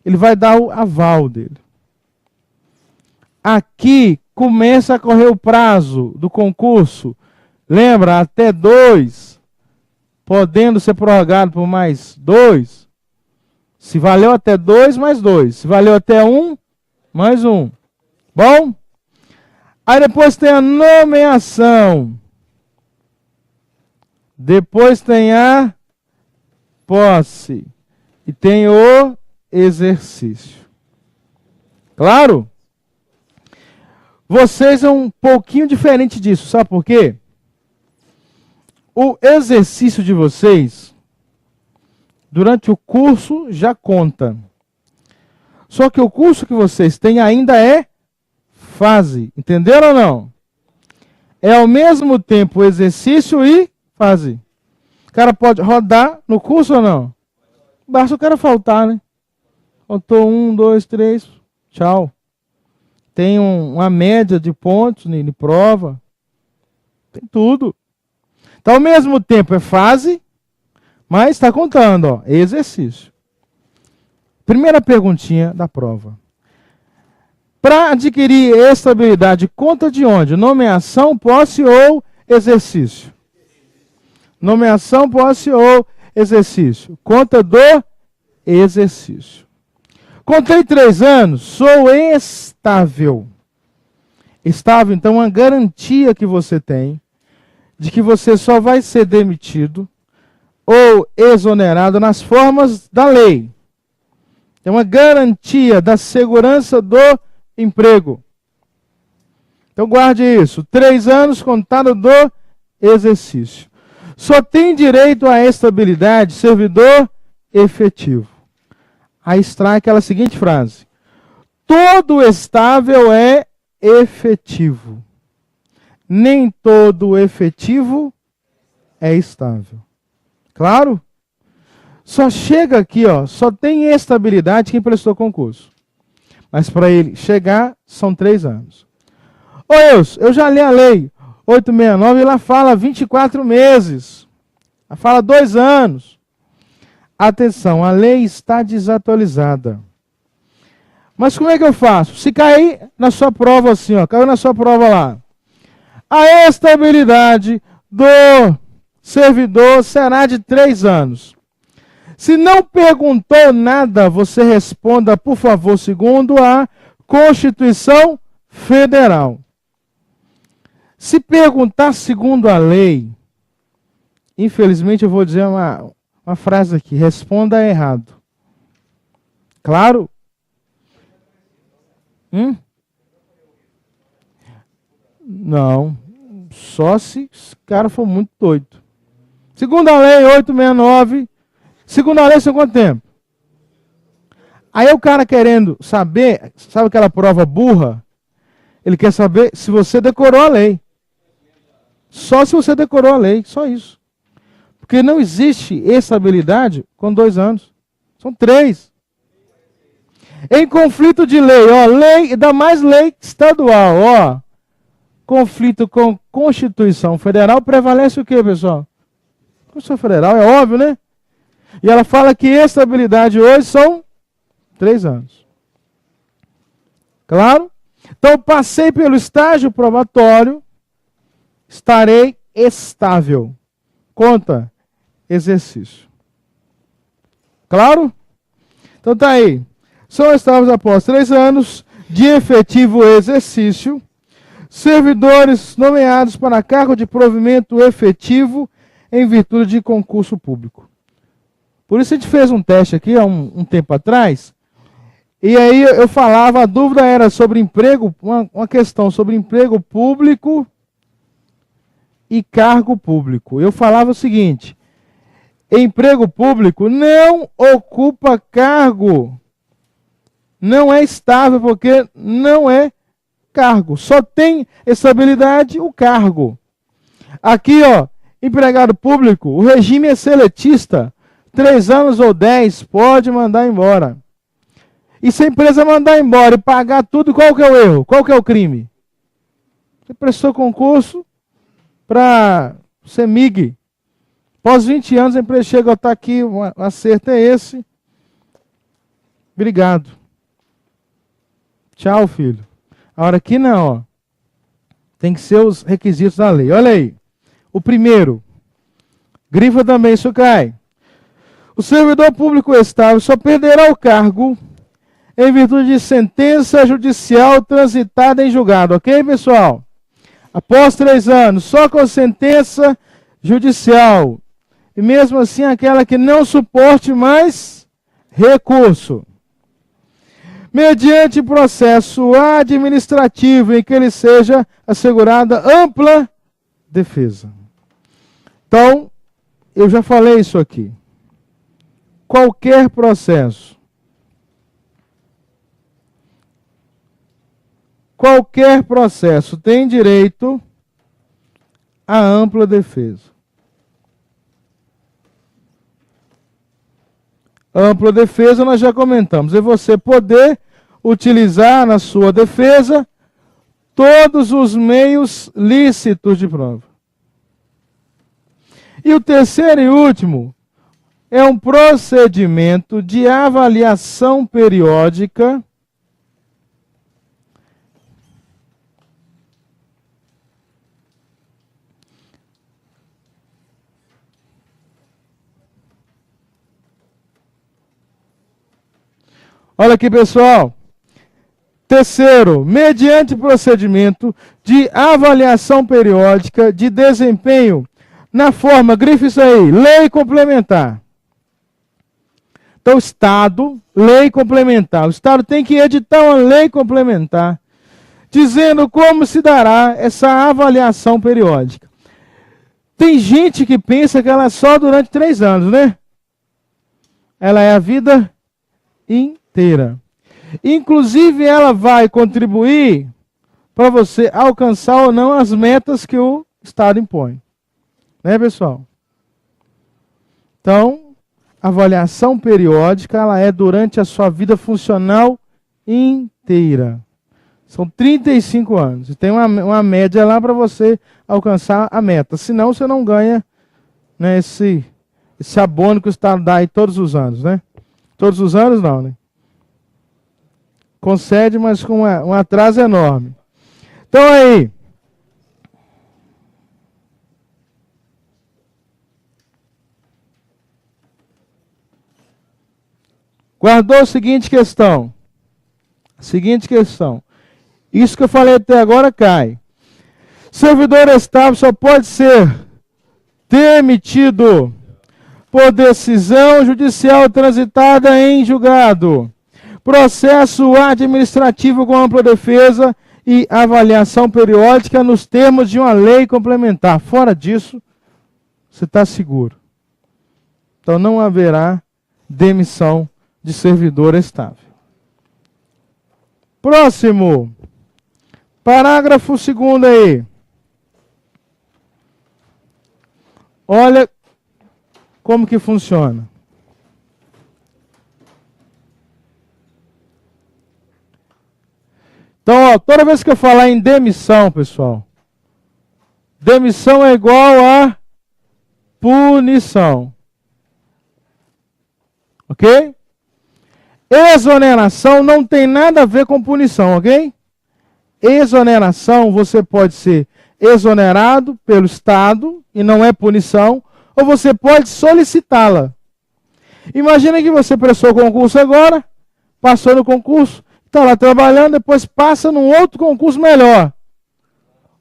Ele vai dar o aval dele. Aqui começa a correr o prazo do concurso. Lembra? Até 2, podendo ser prorrogado por mais 2. Se valeu até 2, mais 2. Se valeu até 1, mais 1. Bom? Aí depois tem a nomeação. Depois tem a posse. E tem o exercício. Claro? Vocês é um pouquinho diferente disso. Sabe por quê? O exercício de vocês, durante o curso, já conta. Só que o curso que vocês têm ainda é fase. Entenderam ou não? É ao mesmo tempo exercício e fase. O cara pode rodar no curso ou não? Basta o cara faltar, né? Faltou 1, 2, 3, tchau. Tem uma média de pontos de prova. Tem tudo. Então, ao mesmo tempo é fase, mas está contando, ó, exercício. Primeira perguntinha da prova. Para adquirir estabilidade, conta de onde? Nomeação, posse ou exercício? Nomeação, posse ou exercício? Conta do exercício. Contei 3 anos, sou estável. Estável, então, é uma garantia que você tem de que você só vai ser demitido ou exonerado nas formas da lei. É uma garantia da segurança do emprego. Então guarde isso. 3 anos contado do exercício. Só tem direito à estabilidade servidor efetivo. Aí extrai aquela seguinte frase: todo estável é efetivo. Nem todo efetivo é estável. Claro? Só chega aqui, ó, só tem estabilidade quem prestou concurso. Mas para ele chegar, são 3 anos. Ô eu já li a lei 869 e lá fala 24 meses. Ela fala 2 anos. Atenção, a lei está desatualizada. Mas como é que eu faço? Se cair na sua prova assim, ó, caiu na sua prova lá. A estabilidade do servidor será de 3 anos. Se não perguntou nada, você responda, por favor, segundo a Constituição Federal. Se perguntar segundo a lei, infelizmente eu vou dizer uma frase aqui, responda errado. Claro? Não. Só se o cara for muito doido. Segundo a lei 869, segundo a lei, são quanto tempo? Aí o cara querendo saber, sabe aquela prova burra? Ele quer saber se você decorou a lei. Só se você decorou a lei, só isso. Porque não existe estabilidade com 2 anos. São 3. Em conflito de lei, ó, lei, ainda mais lei estadual, ó. Conflito com Constituição Federal, prevalece o quê, pessoal? Constituição Federal, é óbvio, né? E ela fala que estabilidade hoje são 3 anos. Claro? Então, passei pelo estágio probatório, estarei estável. Conta, exercício. Claro? Então tá aí. São estáveis após 3 anos de efetivo exercício, servidores nomeados para cargo de provimento efetivo em virtude de concurso público. Por isso a gente fez um teste aqui há um tempo atrás, e aí eu falava, a dúvida era sobre emprego, uma questão sobre emprego público e cargo público. Eu falava o seguinte, emprego público não ocupa cargo, não é estável porque não é cargo, só tem estabilidade o cargo. Aqui, ó, empregado público, o regime é seletista, 3 anos ou 10, pode mandar embora. E se a empresa mandar embora e pagar tudo, qual que é o erro? Qual que é o crime? Você prestou concurso para ser MIG. Após 20 anos, a empresa chega, está aqui, o acerto é esse. Obrigado. Tchau, filho. Agora aqui não, ó. Tem que ser os requisitos da lei. Olha aí. O primeiro. Grifa também, isso cai. O servidor público estável só perderá o cargo em virtude de sentença judicial transitada em julgado. Ok, pessoal? Após 3 anos, só com sentença judicial. E mesmo assim, aquela que não suporte mais recurso. Mediante processo administrativo em que lhe seja assegurada ampla defesa. Então, eu já falei isso aqui. Qualquer processo, tem direito a ampla defesa. Ampla defesa nós já comentamos. É você poder utilizar na sua defesa todos os meios lícitos de prova. E o terceiro e último é um procedimento de avaliação periódica Olha aqui, pessoal. Terceiro, mediante procedimento de avaliação periódica de desempenho na forma, grife isso aí, lei complementar. Então, Estado, lei complementar. O Estado tem que editar uma lei complementar, dizendo como se dará essa avaliação periódica. Tem gente que pensa que ela é só durante 3 anos, né? Ela é a vida inteira. Inclusive, ela vai contribuir para você alcançar ou não as metas que o Estado impõe. Né, pessoal? Então, a avaliação periódica, ela é durante a sua vida funcional inteira. São 35 anos. E tem uma média lá para você alcançar a meta. Senão, você não ganha, né, esse abono que o Estado dá aí todos os anos, né? Todos os anos não, né? Concede, mas com um atraso enorme. Então aí. Guardou a seguinte questão. Seguinte questão. Isso que eu falei até agora cai. Servidor estável só pode ser demitido por decisão judicial transitada em julgado, processo administrativo com ampla defesa e avaliação periódica nos termos de uma lei complementar. Fora disso, você está seguro. Então não haverá demissão de servidor estável. Próximo. Parágrafo 2º aí. Olha como que funciona. Então, ó, toda vez que eu falar em demissão, pessoal, demissão é igual a punição. Ok? Exoneração não tem nada a ver com punição, ok? Exoneração, você pode ser exonerado pelo Estado e não é punição, ou você pode solicitá-la. Imagina que você prestou concurso agora, passou no concurso, está lá trabalhando, depois passa num outro concurso melhor.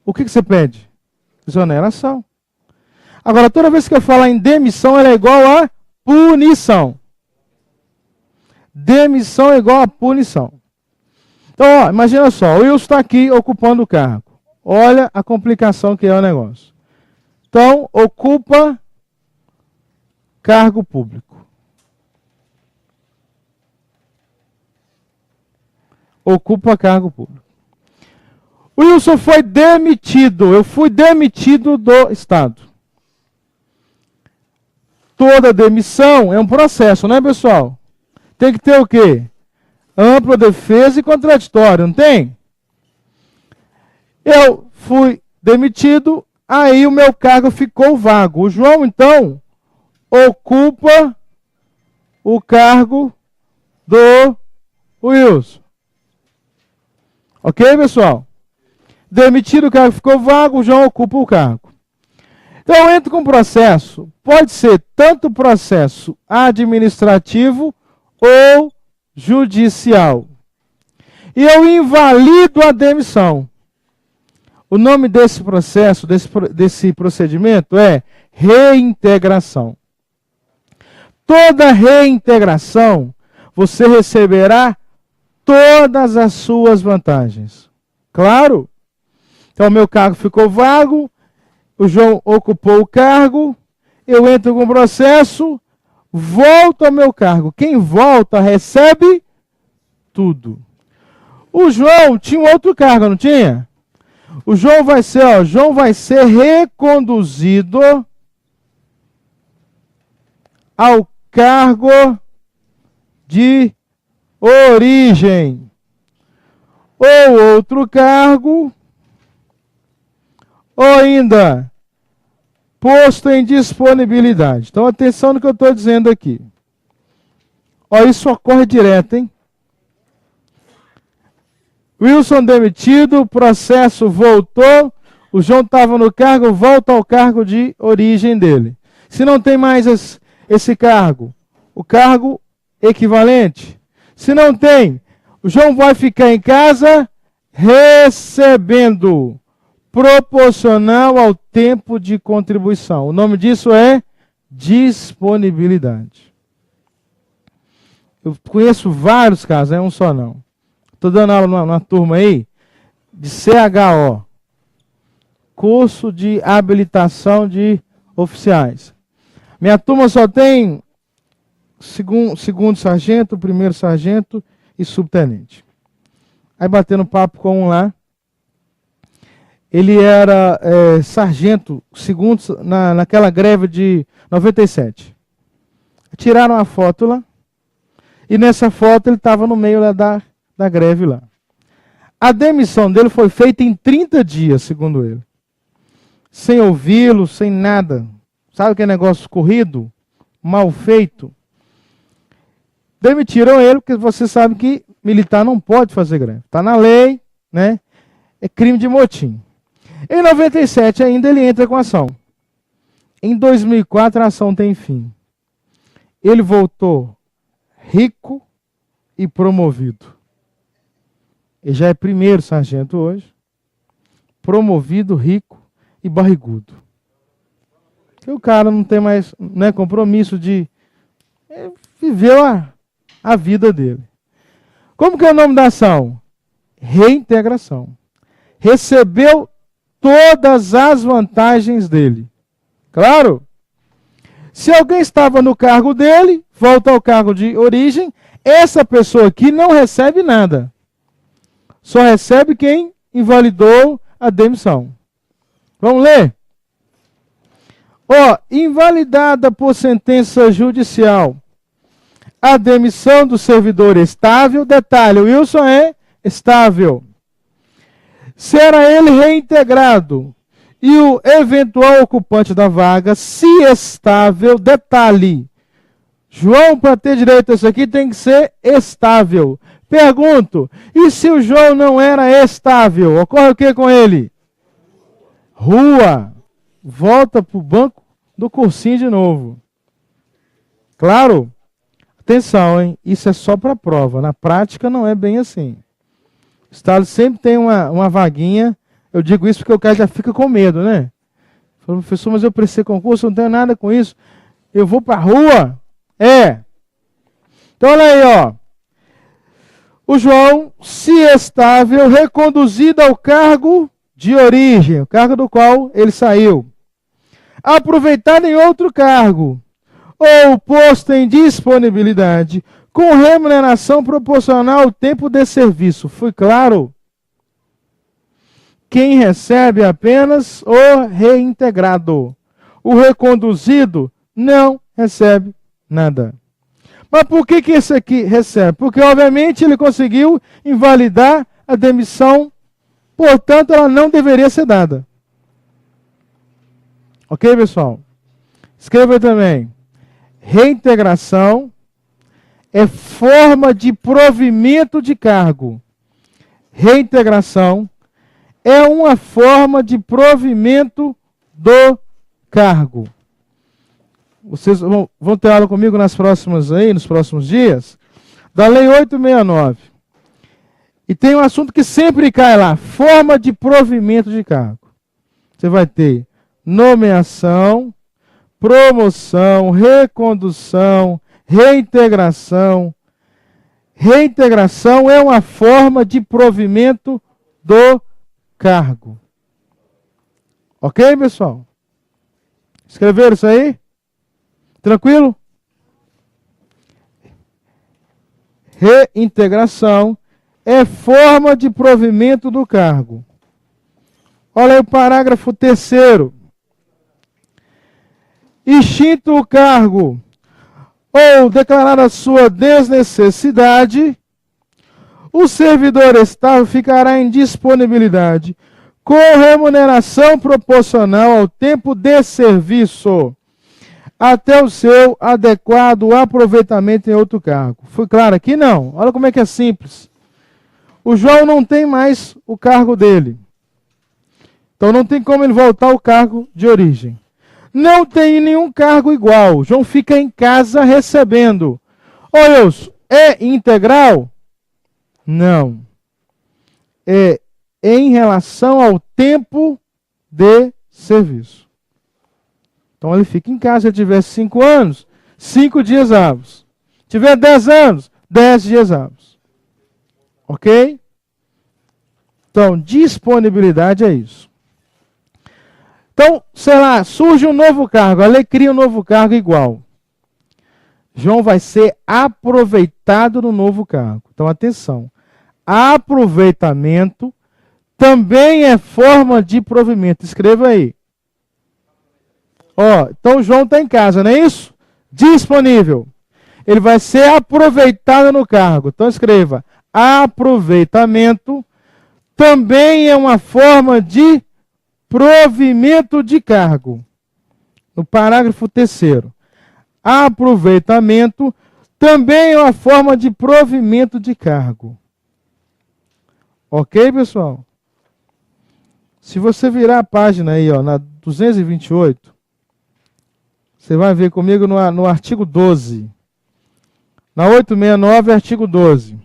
O que você pede? Exoneração. Agora, toda vez que eu falar em demissão, ela é igual a punição. Demissão é igual a punição. Então, ó, imagina só, o Wilson está aqui ocupando o cargo. Olha a complicação que é o negócio. Então, ocupa cargo público. Ocupa cargo público. O Wilson foi demitido. Eu fui demitido do Estado. Toda demissão é um processo, né, pessoal? Tem que ter o quê? Ampla defesa e contraditório, não tem? Eu fui demitido, aí o meu cargo ficou vago. O João, então, ocupa o cargo do Wilson. Ok, pessoal? Demitido, o cargo ficou vago, o João ocupa o cargo. Então, eu entro com processo. Pode ser tanto processo administrativo ou judicial. E eu invalido a demissão. O nome desse processo, desse procedimento é reintegração. Toda reintegração, você receberá todas as suas vantagens. Claro? Então, meu cargo ficou vago, o João ocupou o cargo, eu entro com o processo, volto ao meu cargo. Quem volta recebe tudo. O João tinha um outro cargo, não tinha? O João vai ser, ó, João vai ser reconduzido ao cargo de origem. Ou outro cargo, ou ainda posto em disponibilidade. Então, atenção no que eu estou dizendo aqui. Ó, isso ocorre direto, hein? Wilson demitido, processo voltou, o João estava no cargo, volta ao cargo de origem dele. Se não tem mais esse cargo, o cargo equivalente. Se não tem, o João vai ficar em casa recebendo proporcional ao tempo de contribuição. O nome disso é disponibilidade. Eu conheço vários casos, é um só não. Estou dando aula numa turma aí de CHO, curso de habilitação de oficiais. Minha turma só tem segundo sargento, primeiro sargento e subtenente. Aí batendo papo com um lá, ele era sargento, segundo, naquela greve de 97. Tiraram a foto lá, e nessa foto ele estava no meio lá da greve lá. A demissão dele foi feita em 30 dias, segundo ele. Sem ouvi-lo, sem nada. Sabe que é negócio corrido? Mal feito? Demitiram ele, porque você sabe que militar não pode fazer greve. Está na lei, né? É crime de motim. Em 97 ainda ele entra com ação. Em 2004 a ação tem fim. Ele voltou rico, e promovido. Ele já é primeiro sargento hoje, promovido, rico e barrigudo. Porque o cara não tem mais compromisso de viver a vida dele. Como que é o nome da ação? Reintegração. Recebeu todas as vantagens dele. Claro? Se alguém estava no cargo dele, volta ao cargo de origem, essa pessoa aqui não recebe nada. Só recebe quem invalidou a demissão. Vamos ler? Invalidada por sentença judicial a demissão do servidor estável, detalhe, o Wilson é estável. Será ele reintegrado e o eventual ocupante da vaga, se estável, detalhe. João, para ter direito a isso aqui, tem que ser estável. Pergunto, e se o João não era estável? Ocorre o que com ele? Rua. Volta para o banco do cursinho de novo. Claro? Atenção, hein? Isso é só para prova. Na prática não é bem assim. O Estado sempre tem uma vaguinha. Eu digo isso porque o cara já fica com medo, né? Fala, professor, mas eu prestei concurso, não tenho nada com isso. Eu vou para a rua? Então olha aí, O João, se estável, reconduzido ao cargo de origem, o cargo do qual ele saiu. Aproveitado em outro cargo, ou posto em disponibilidade, com remuneração proporcional ao tempo de serviço. Foi claro? Quem recebe apenas o reintegrado. O reconduzido não recebe nada. Mas por que esse aqui recebe? Porque, obviamente, ele conseguiu invalidar a demissão, portanto, ela não deveria ser dada. Ok, pessoal? Escreva também. Reintegração é forma de provimento de cargo. Reintegração é uma forma de provimento do cargo. Vocês vão ter aula comigo nos próximos dias, da Lei 869. E tem um assunto que sempre cai lá, forma de provimento de cargo. Você vai ter nomeação, promoção, recondução, reintegração. Reintegração é uma forma de provimento do cargo. Ok, pessoal? Escreveram isso aí? Tranquilo? Reintegração é forma de provimento do cargo. Olha aí o parágrafo 3º. Extinto o cargo ou declarada sua desnecessidade, o servidor estável ficará em disponibilidade com remuneração proporcional ao tempo de serviço até o seu adequado aproveitamento em outro cargo. Foi claro aqui? Não. Olha como é que é simples. O João não tem mais o cargo dele. Então não tem como ele voltar ao cargo de origem. Não tem nenhum cargo igual. O João fica em casa recebendo. Wilson, é integral? Não. É em relação ao tempo de serviço. Então ele fica em casa, se ele tiver 5 anos, 5 dias hábeis. Se tiver 10 anos, 10 dias hábeis. Ok? Então, disponibilidade é isso. Então, sei lá, surge um novo cargo, a lei cria um novo cargo igual. João vai ser aproveitado no novo cargo. Então, atenção. Aproveitamento também é forma de provimento. Escreva aí. Então o João está em casa, não é isso? Disponível. Ele vai ser aproveitado no cargo. Então escreva. Aproveitamento também é uma forma de provimento de cargo. No parágrafo 3º. Aproveitamento também é uma forma de provimento de cargo. Ok, pessoal? Se você virar a página aí, na 228, você vai ver comigo no artigo 12. Na 869, artigo 12.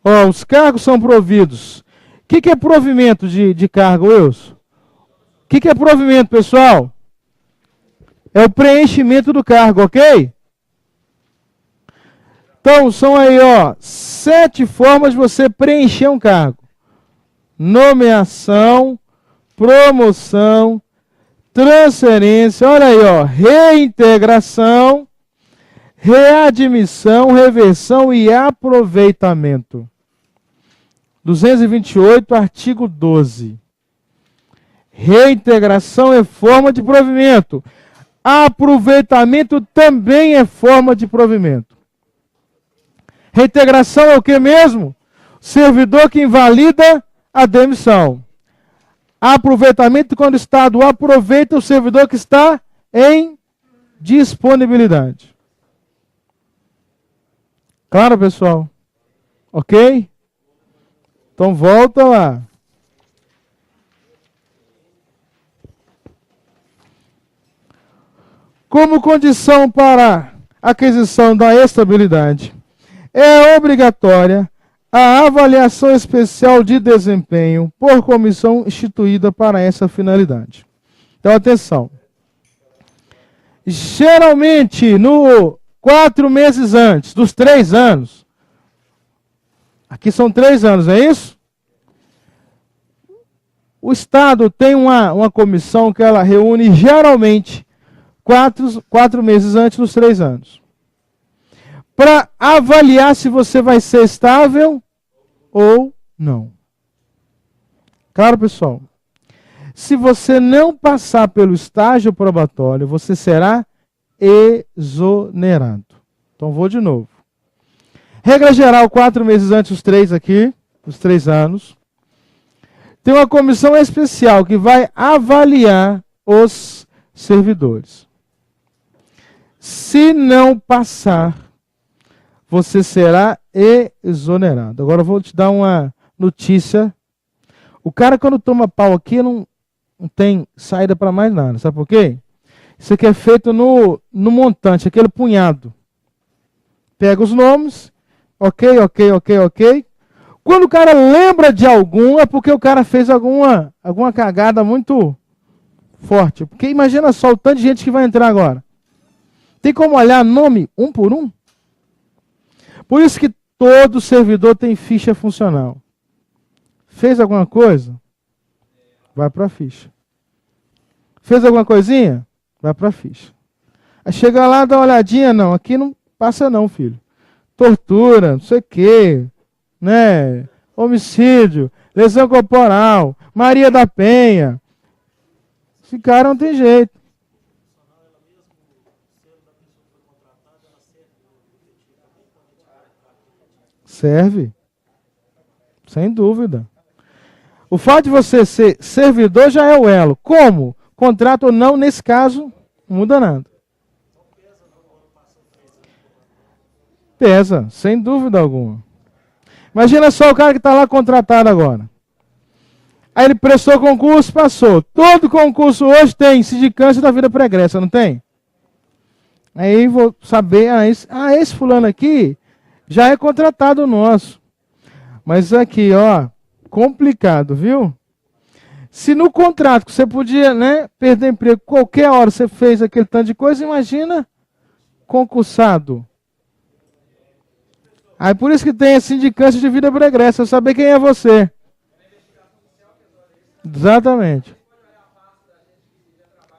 Ó, os cargos são providos. O que é provimento de cargo, Wilson? O que é provimento, pessoal? É o preenchimento do cargo, ok? Então, são aí, ó, 7 formas de você preencher um cargo. Nomeação, promoção, transferência, olha aí, ó, reintegração, readmissão, reversão e aproveitamento. 228, artigo 12. Reintegração é forma de provimento. Aproveitamento também é forma de provimento. Reintegração é o que mesmo? Servidor que invalida a demissão. Aproveitamento quando o Estado aproveita o servidor que está em disponibilidade. Claro, pessoal? Ok? Então volta lá. Como condição para aquisição da estabilidade, é obrigatória a avaliação especial de desempenho por comissão instituída para essa finalidade. Então, atenção. Geralmente, no 4 meses antes dos 3 anos, aqui são 3 anos, é isso? O Estado tem uma comissão que ela reúne geralmente 4 meses antes dos 3 anos. Para avaliar se você vai ser estável ou não. Claro, pessoal? Se você não passar pelo estágio probatório, você será exonerado. Então, vou de novo. Regra geral, 4 meses antes dos 3 aqui, dos 3 anos. Tem uma comissão especial que vai avaliar os servidores. Se não passar, você será exonerado. Agora eu vou te dar uma notícia. O cara, quando toma pau aqui, não tem saída para mais nada. Sabe por quê? Isso aqui é feito no montante, aquele punhado. Pega os nomes, ok. Quando o cara lembra de algum, é porque o cara fez alguma cagada muito forte. Porque imagina só o tanto de gente que vai entrar agora. Tem como olhar nome um por um? Por isso que todo servidor tem ficha funcional. Fez alguma coisa? Vai para a ficha. Fez alguma coisinha? Vai para a ficha. Aí chega lá, dá uma olhadinha, não, aqui não passa não, filho. Tortura, não sei o quê, né? Homicídio, lesão corporal, Maria da Penha. Esse cara não tem jeito. Serve. Sem dúvida. O fato de você ser servidor já é o elo. Como? Contrato ou não, nesse caso, não muda nada. Pesa, sem dúvida alguma. Imagina só o cara que está lá contratado agora. Aí ele prestou concurso, passou. Todo concurso hoje tem sindicância da vida pregressa, não tem? Aí vou saber, esse fulano aqui já é contratado nosso. Mas aqui, ó, complicado, viu? Se no contrato que você podia, né, perder emprego, qualquer hora você fez aquele tanto de coisa, imagina concursado. Aí por isso que tem a sindicância de vida pregressa, saber quem é você. Exatamente.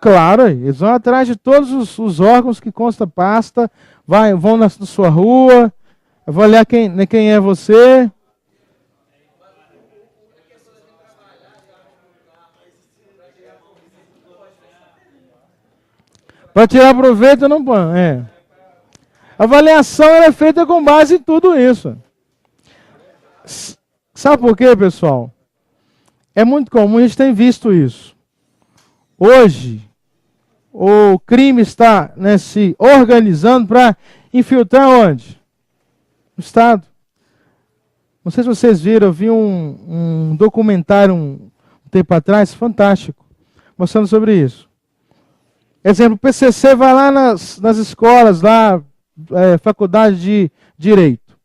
Claro, eles vão atrás de todos os órgãos que consta pasta, vão na sua rua, vão olhar quem é você. Para tirar proveito não põe. A avaliação é feita com base em tudo isso. Sabe por quê, pessoal? É muito comum, a gente tem visto isso. Hoje, o crime está, né, se organizando para infiltrar onde? No Estado. Não sei se vocês viram, eu vi um documentário um tempo atrás, fantástico, mostrando sobre isso. Exemplo, o PCC vai lá nas escolas, lá, faculdade de Direito.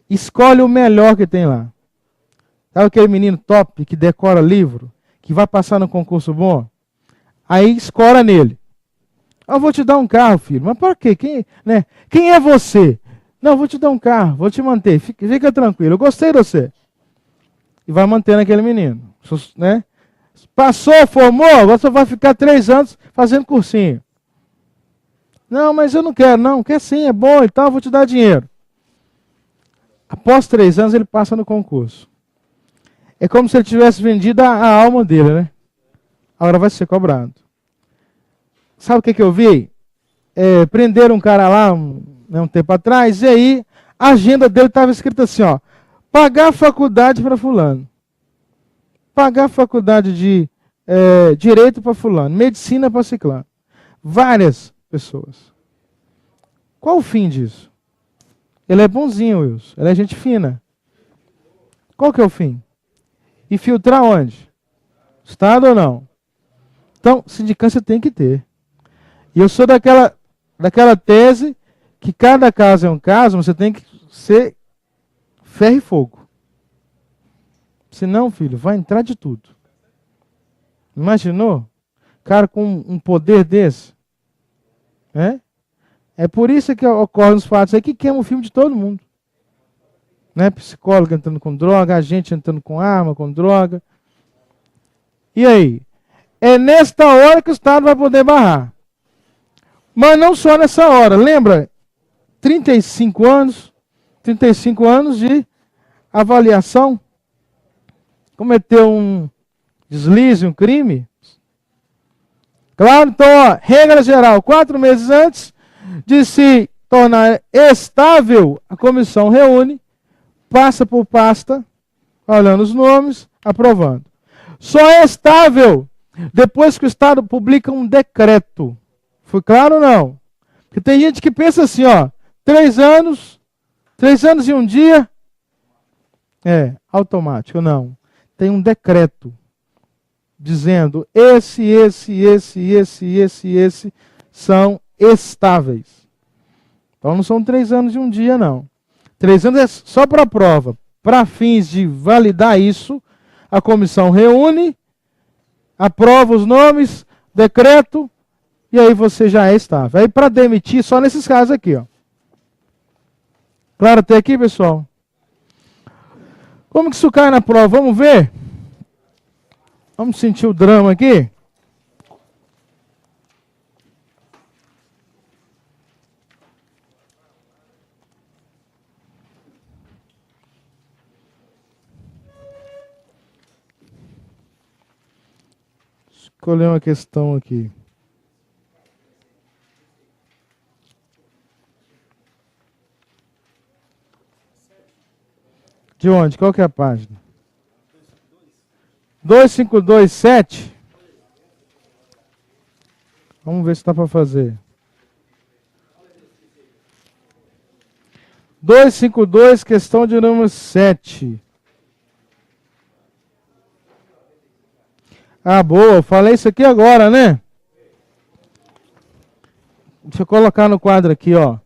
Escolhe o melhor que tem lá. Sabe aquele menino top que decora livro, que vai passar no concurso bom? Aí escora nele. Eu vou te dar um carro, filho. Mas para quê? Quem é você? Não, vou te dar um carro, vou te manter. Fica tranquilo, eu gostei de você. E vai mantendo aquele menino. Né? Passou, formou, você vai ficar 3 anos fazendo cursinho. Não, mas eu não quero. Não, quer sim, é bom e tal, vou te dar dinheiro. Após 3 anos ele passa no concurso. É como se ele tivesse vendido a alma dele, né? Agora vai ser cobrado. Sabe o que eu vi? Prenderam um cara lá um tempo atrás, e aí a agenda dele estava escrita assim, ó, pagar a faculdade para fulano. Pagar a faculdade de direito para fulano, medicina para ciclano. Várias pessoas. Qual o fim disso? Ele é bonzinho, Wilson. Ele é gente fina. Qual que é o fim? E filtrar onde? Estado ou não? Então, sindicância tem que ter. E eu sou daquela tese que cada caso é um caso, você tem que ser ferro e fogo. Senão, filho, vai entrar de tudo. Imaginou? Cara com um poder desse. É por isso que ocorrem os fatos aí que queimam o filme de todo mundo. Né? Psicólogo entrando com droga, agente entrando com arma, com droga. E aí? É nesta hora que o Estado vai poder barrar. Mas não só nessa hora. Lembra? 35 anos de avaliação. Cometeu um deslize, um crime. Claro, então, ó, regra geral, 4 meses antes de se tornar estável, a comissão reúne, passa por pasta, olhando os nomes, aprovando. Só é estável depois que o Estado publica um decreto. Foi claro ou não? Porque tem gente que pensa assim, ó, 3 anos e um dia, automático. Não. Tem um decreto dizendo esse são estáveis. Então não são 3 anos e um dia, não. 3 anos é só para a prova. Para fins de validar isso, a comissão reúne, aprova os nomes, decreto, e aí você já é estável. Aí para demitir, só nesses casos aqui, ó. Claro até aqui, pessoal? Como que isso cai na prova? Vamos ver? Vamos sentir o drama aqui? Escolher uma questão aqui. De onde? Qual que é a página? 2527. Vamos ver se dá para fazer. 252, questão de número 7. Ah, boa. Eu falei isso aqui agora, né? Deixa eu colocar no quadro aqui, ó.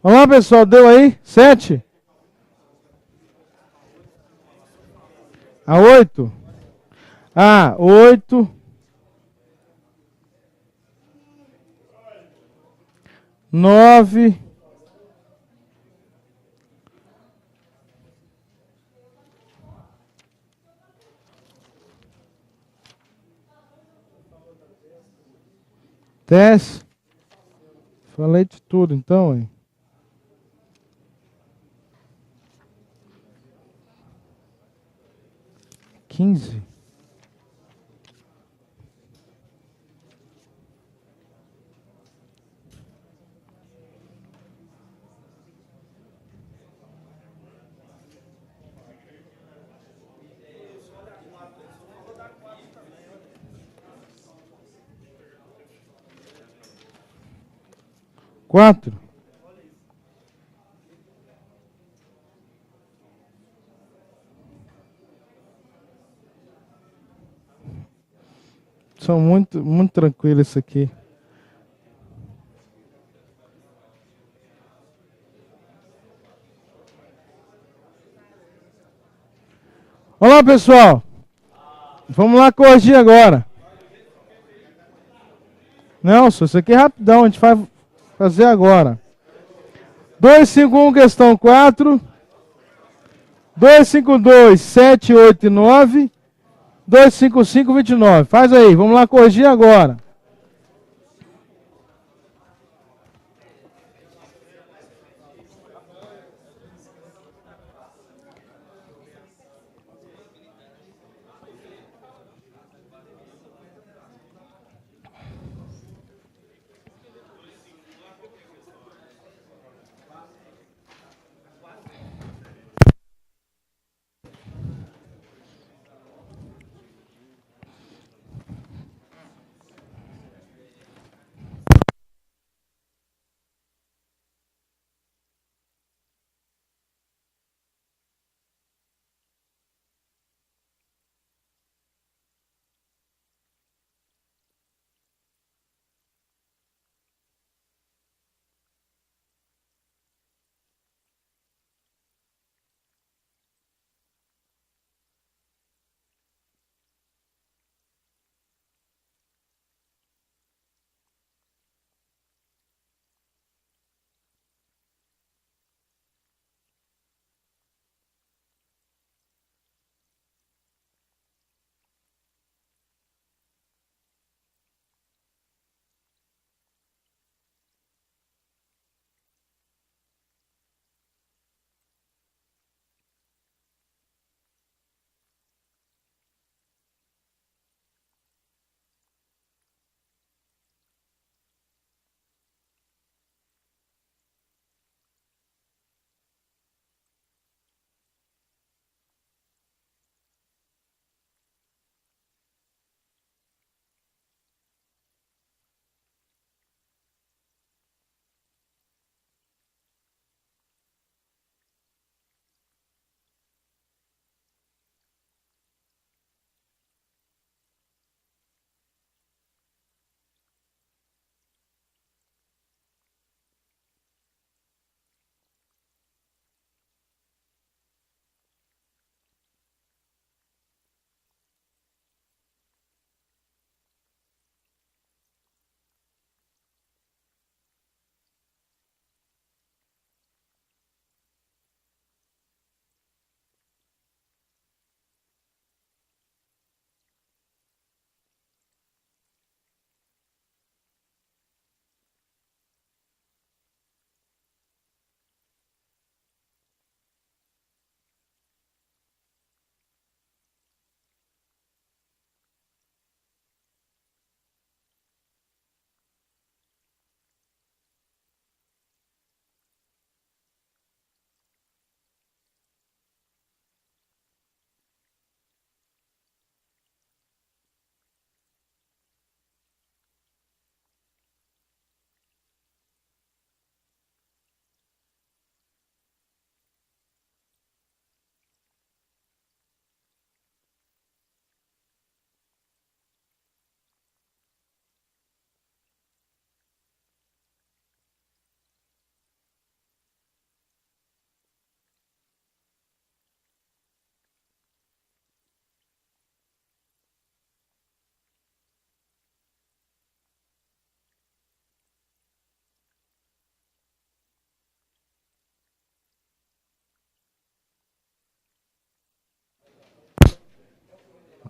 Vamos lá, pessoal. Deu aí? 7? A 8? Ah, 8. 9, 10. Falei de tudo então, hein? 15. Quatro. São muito tranquilo isso aqui. Olá, pessoal. Vamos lá corrigir agora. Nelson, isso aqui é rapidão, a gente vai fazer agora. 251, questão 4. 252, 7, 8 e 9. 255, 29. Faz aí, vamos lá corrigir agora.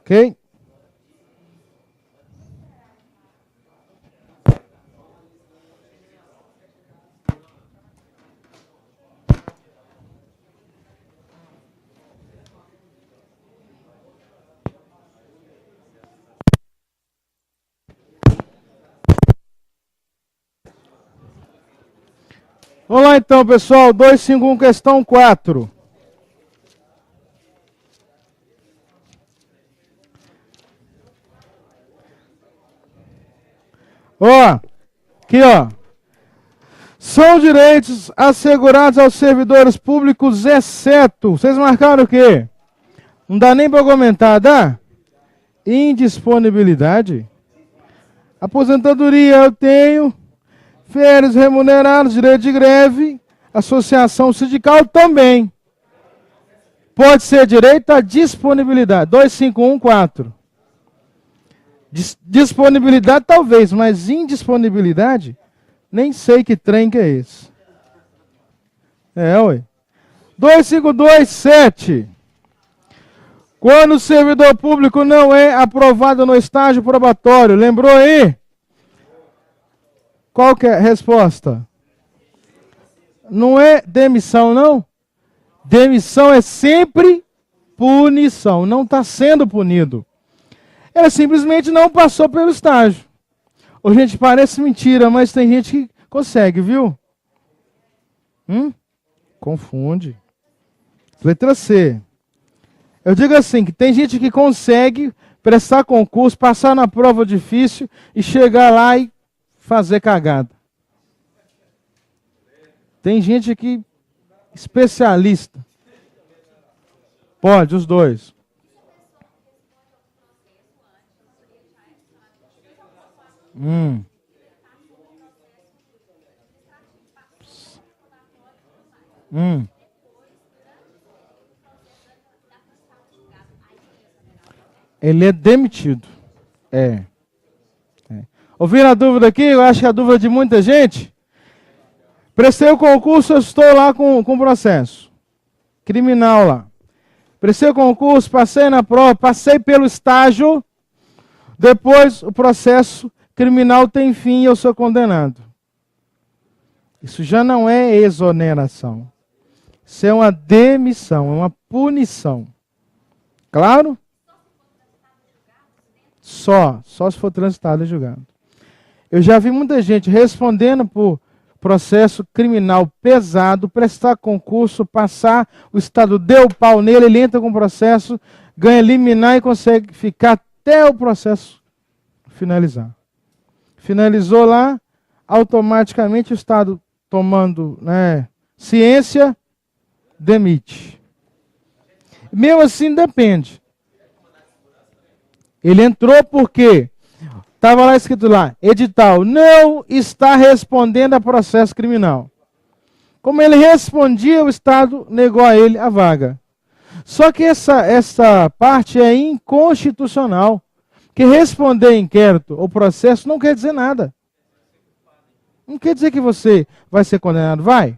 Ok? Vamos lá então, pessoal. 251, questão 4. Ó, aqui ó. São direitos assegurados aos servidores públicos, exceto... Vocês marcaram o quê? Não dá nem para comentar, dá? Indisponibilidade. Aposentadoria eu tenho. Férias remuneradas, direito de greve. Associação sindical também. Pode ser direito à disponibilidade. 2514. Disponibilidade talvez, mas indisponibilidade, nem sei que trem que é esse. É, ué. 2527. Quando o servidor público não é aprovado no estágio probatório, lembrou aí? Qual que é a resposta? Não é demissão, não? Demissão é sempre punição, não está sendo punido. Ela simplesmente não passou pelo estágio. Ô, gente, parece mentira, mas tem gente que consegue, viu? Confunde. Letra C. Eu digo assim, que tem gente que consegue prestar concurso, passar na prova difícil e chegar lá e fazer cagada. Tem gente aqui especialista. Pode, os dois. Ele é demitido. Ouvindo a dúvida aqui, eu acho que é a dúvida de muita gente. Prestei o concurso, eu estou lá com processo criminal lá. Prestei o concurso, passei na prova, passei pelo estágio. Depois o processo criminal tem fim e eu sou condenado. Isso já não é exoneração. Isso é uma demissão, é uma punição. Claro? Só se for transitado e julgado. Eu já vi muita gente respondendo por processo criminal pesado, prestar concurso, passar, o Estado deu pau nele, ele entra com o processo, ganha liminar e consegue ficar até o processo finalizar. Finalizou lá, automaticamente o Estado tomando ciência, demite. Mesmo assim, depende. Ele entrou porque estava lá escrito lá, edital, não está respondendo a processo criminal. Como ele respondia, o Estado negou a ele a vaga. Só que essa parte é inconstitucional. Que responder inquérito ou processo não quer dizer nada. Não quer dizer que você vai ser condenado, vai.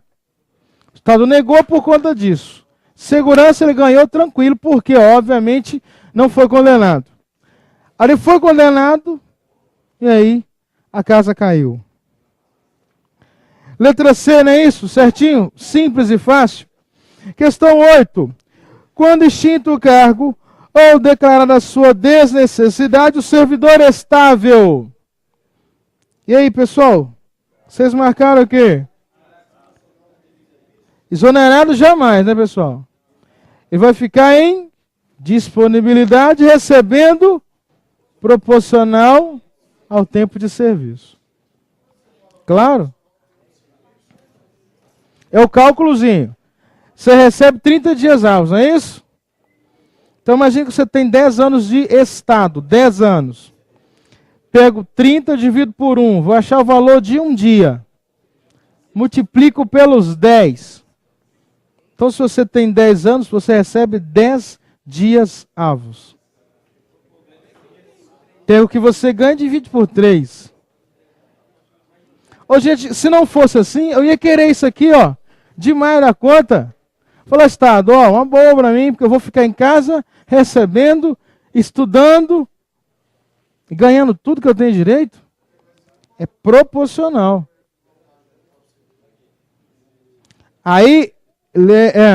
O Estado negou por conta disso. Segurança ele ganhou tranquilo, porque obviamente não foi condenado. Aí ele foi condenado, e aí a casa caiu. Letra C, não é isso? Certinho? Simples e fácil. Questão 8. Quando extinto o cargo ou declarada a sua desnecessidade, o servidor é estável. E aí, pessoal? Vocês marcaram o quê? Exonerado jamais, né, pessoal? Ele vai ficar em disponibilidade, recebendo proporcional ao tempo de serviço. Claro? É o cálculozinho. Você recebe 30 dias hábeis, não é isso? Então imagine que você tem 10 anos de estado, 10 anos. Pego 30, divido por 1, vou achar o valor de um dia. Multiplico pelos 10. Então se você tem 10 anos, você recebe 10 dias avos. Pego o que você ganha e divide por 3. Ô gente, se não fosse assim, eu ia querer isso aqui, ó, demais da conta. Falar, Estado, ó, uma boa para mim, porque eu vou ficar em casa recebendo estudando e ganhando tudo que eu tenho direito? É proporcional. Aí,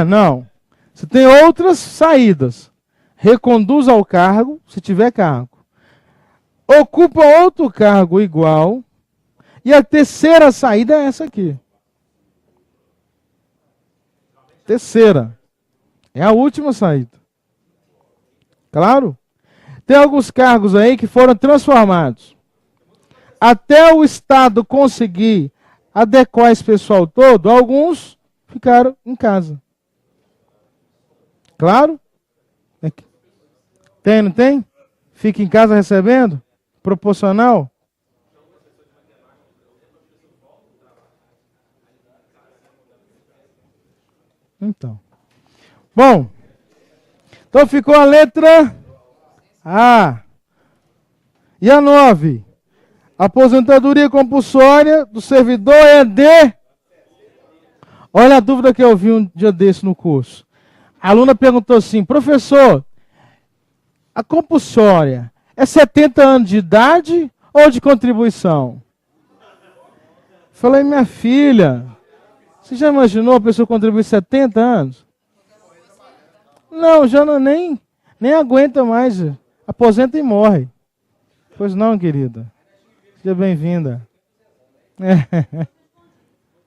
não. Você tem outras saídas. Reconduz ao cargo, se tiver cargo. Ocupa outro cargo igual. E a terceira saída é essa aqui. Terceira. É a última saída. Claro? Tem alguns cargos aí que foram transformados. Até o Estado conseguir adequar esse pessoal todo, alguns ficaram em casa. Claro? Tem, não tem? Fica em casa recebendo? Proporcional? Então. Bom. Então ficou a letra A. E a 9? Aposentadoria compulsória do servidor é de... Olha a dúvida que eu vi um dia desse no curso. A aluna perguntou assim, professor, a compulsória é 70 anos de idade ou de contribuição? Falei, minha filha, você já imaginou a pessoa contribuir 70 anos? Não, já não, nem aguenta mais. Aposenta e morre. Pois não, querida. Seja bem-vinda.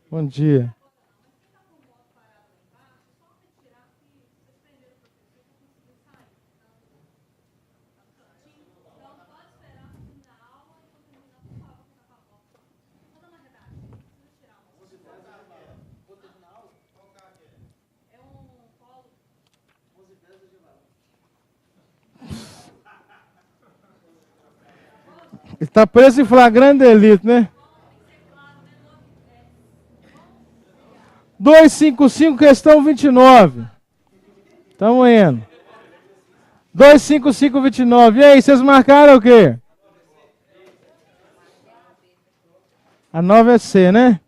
Bom dia. Ele está preso em flagrante delito, né? 255, questão 29. Estamos indo. 255, 29. E aí, vocês marcaram o quê? A 9 é C, né?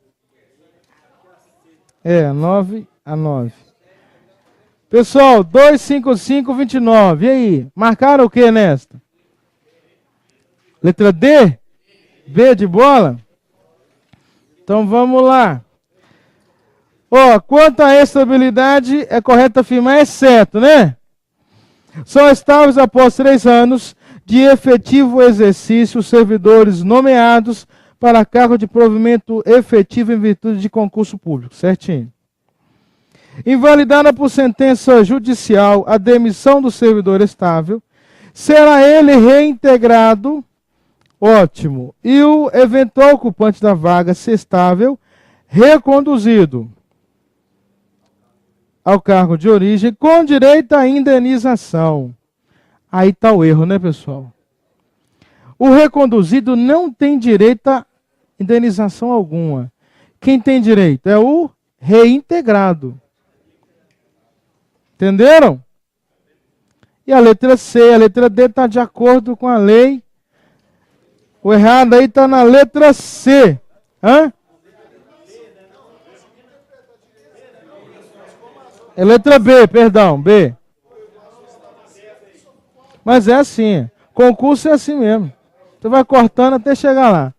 É, 9 a 9. Pessoal, 255, 29. E aí, marcaram o quê nesta? Letra D? B de bola? Então vamos lá. Quanto à estabilidade, é correto afirmar, exceto, né? São estáveis após 3 anos de efetivo exercício os servidores nomeados para cargo de provimento efetivo em virtude de concurso público. Certinho. Invalidada por sentença judicial a demissão do servidor estável, será ele reintegrado, ótimo, e o eventual ocupante da vaga, se estável, reconduzido ao cargo de origem com direito à indenização. Aí está o erro, né, pessoal? O reconduzido não tem direito a indenização alguma. Quem tem direito é o reintegrado. Entenderam? E a letra C, a letra D está de acordo com a lei. O errado aí está na letra C. Hã? É letra B, perdão, B. Mas é assim, concurso é assim mesmo. Você vai cortando até chegar lá.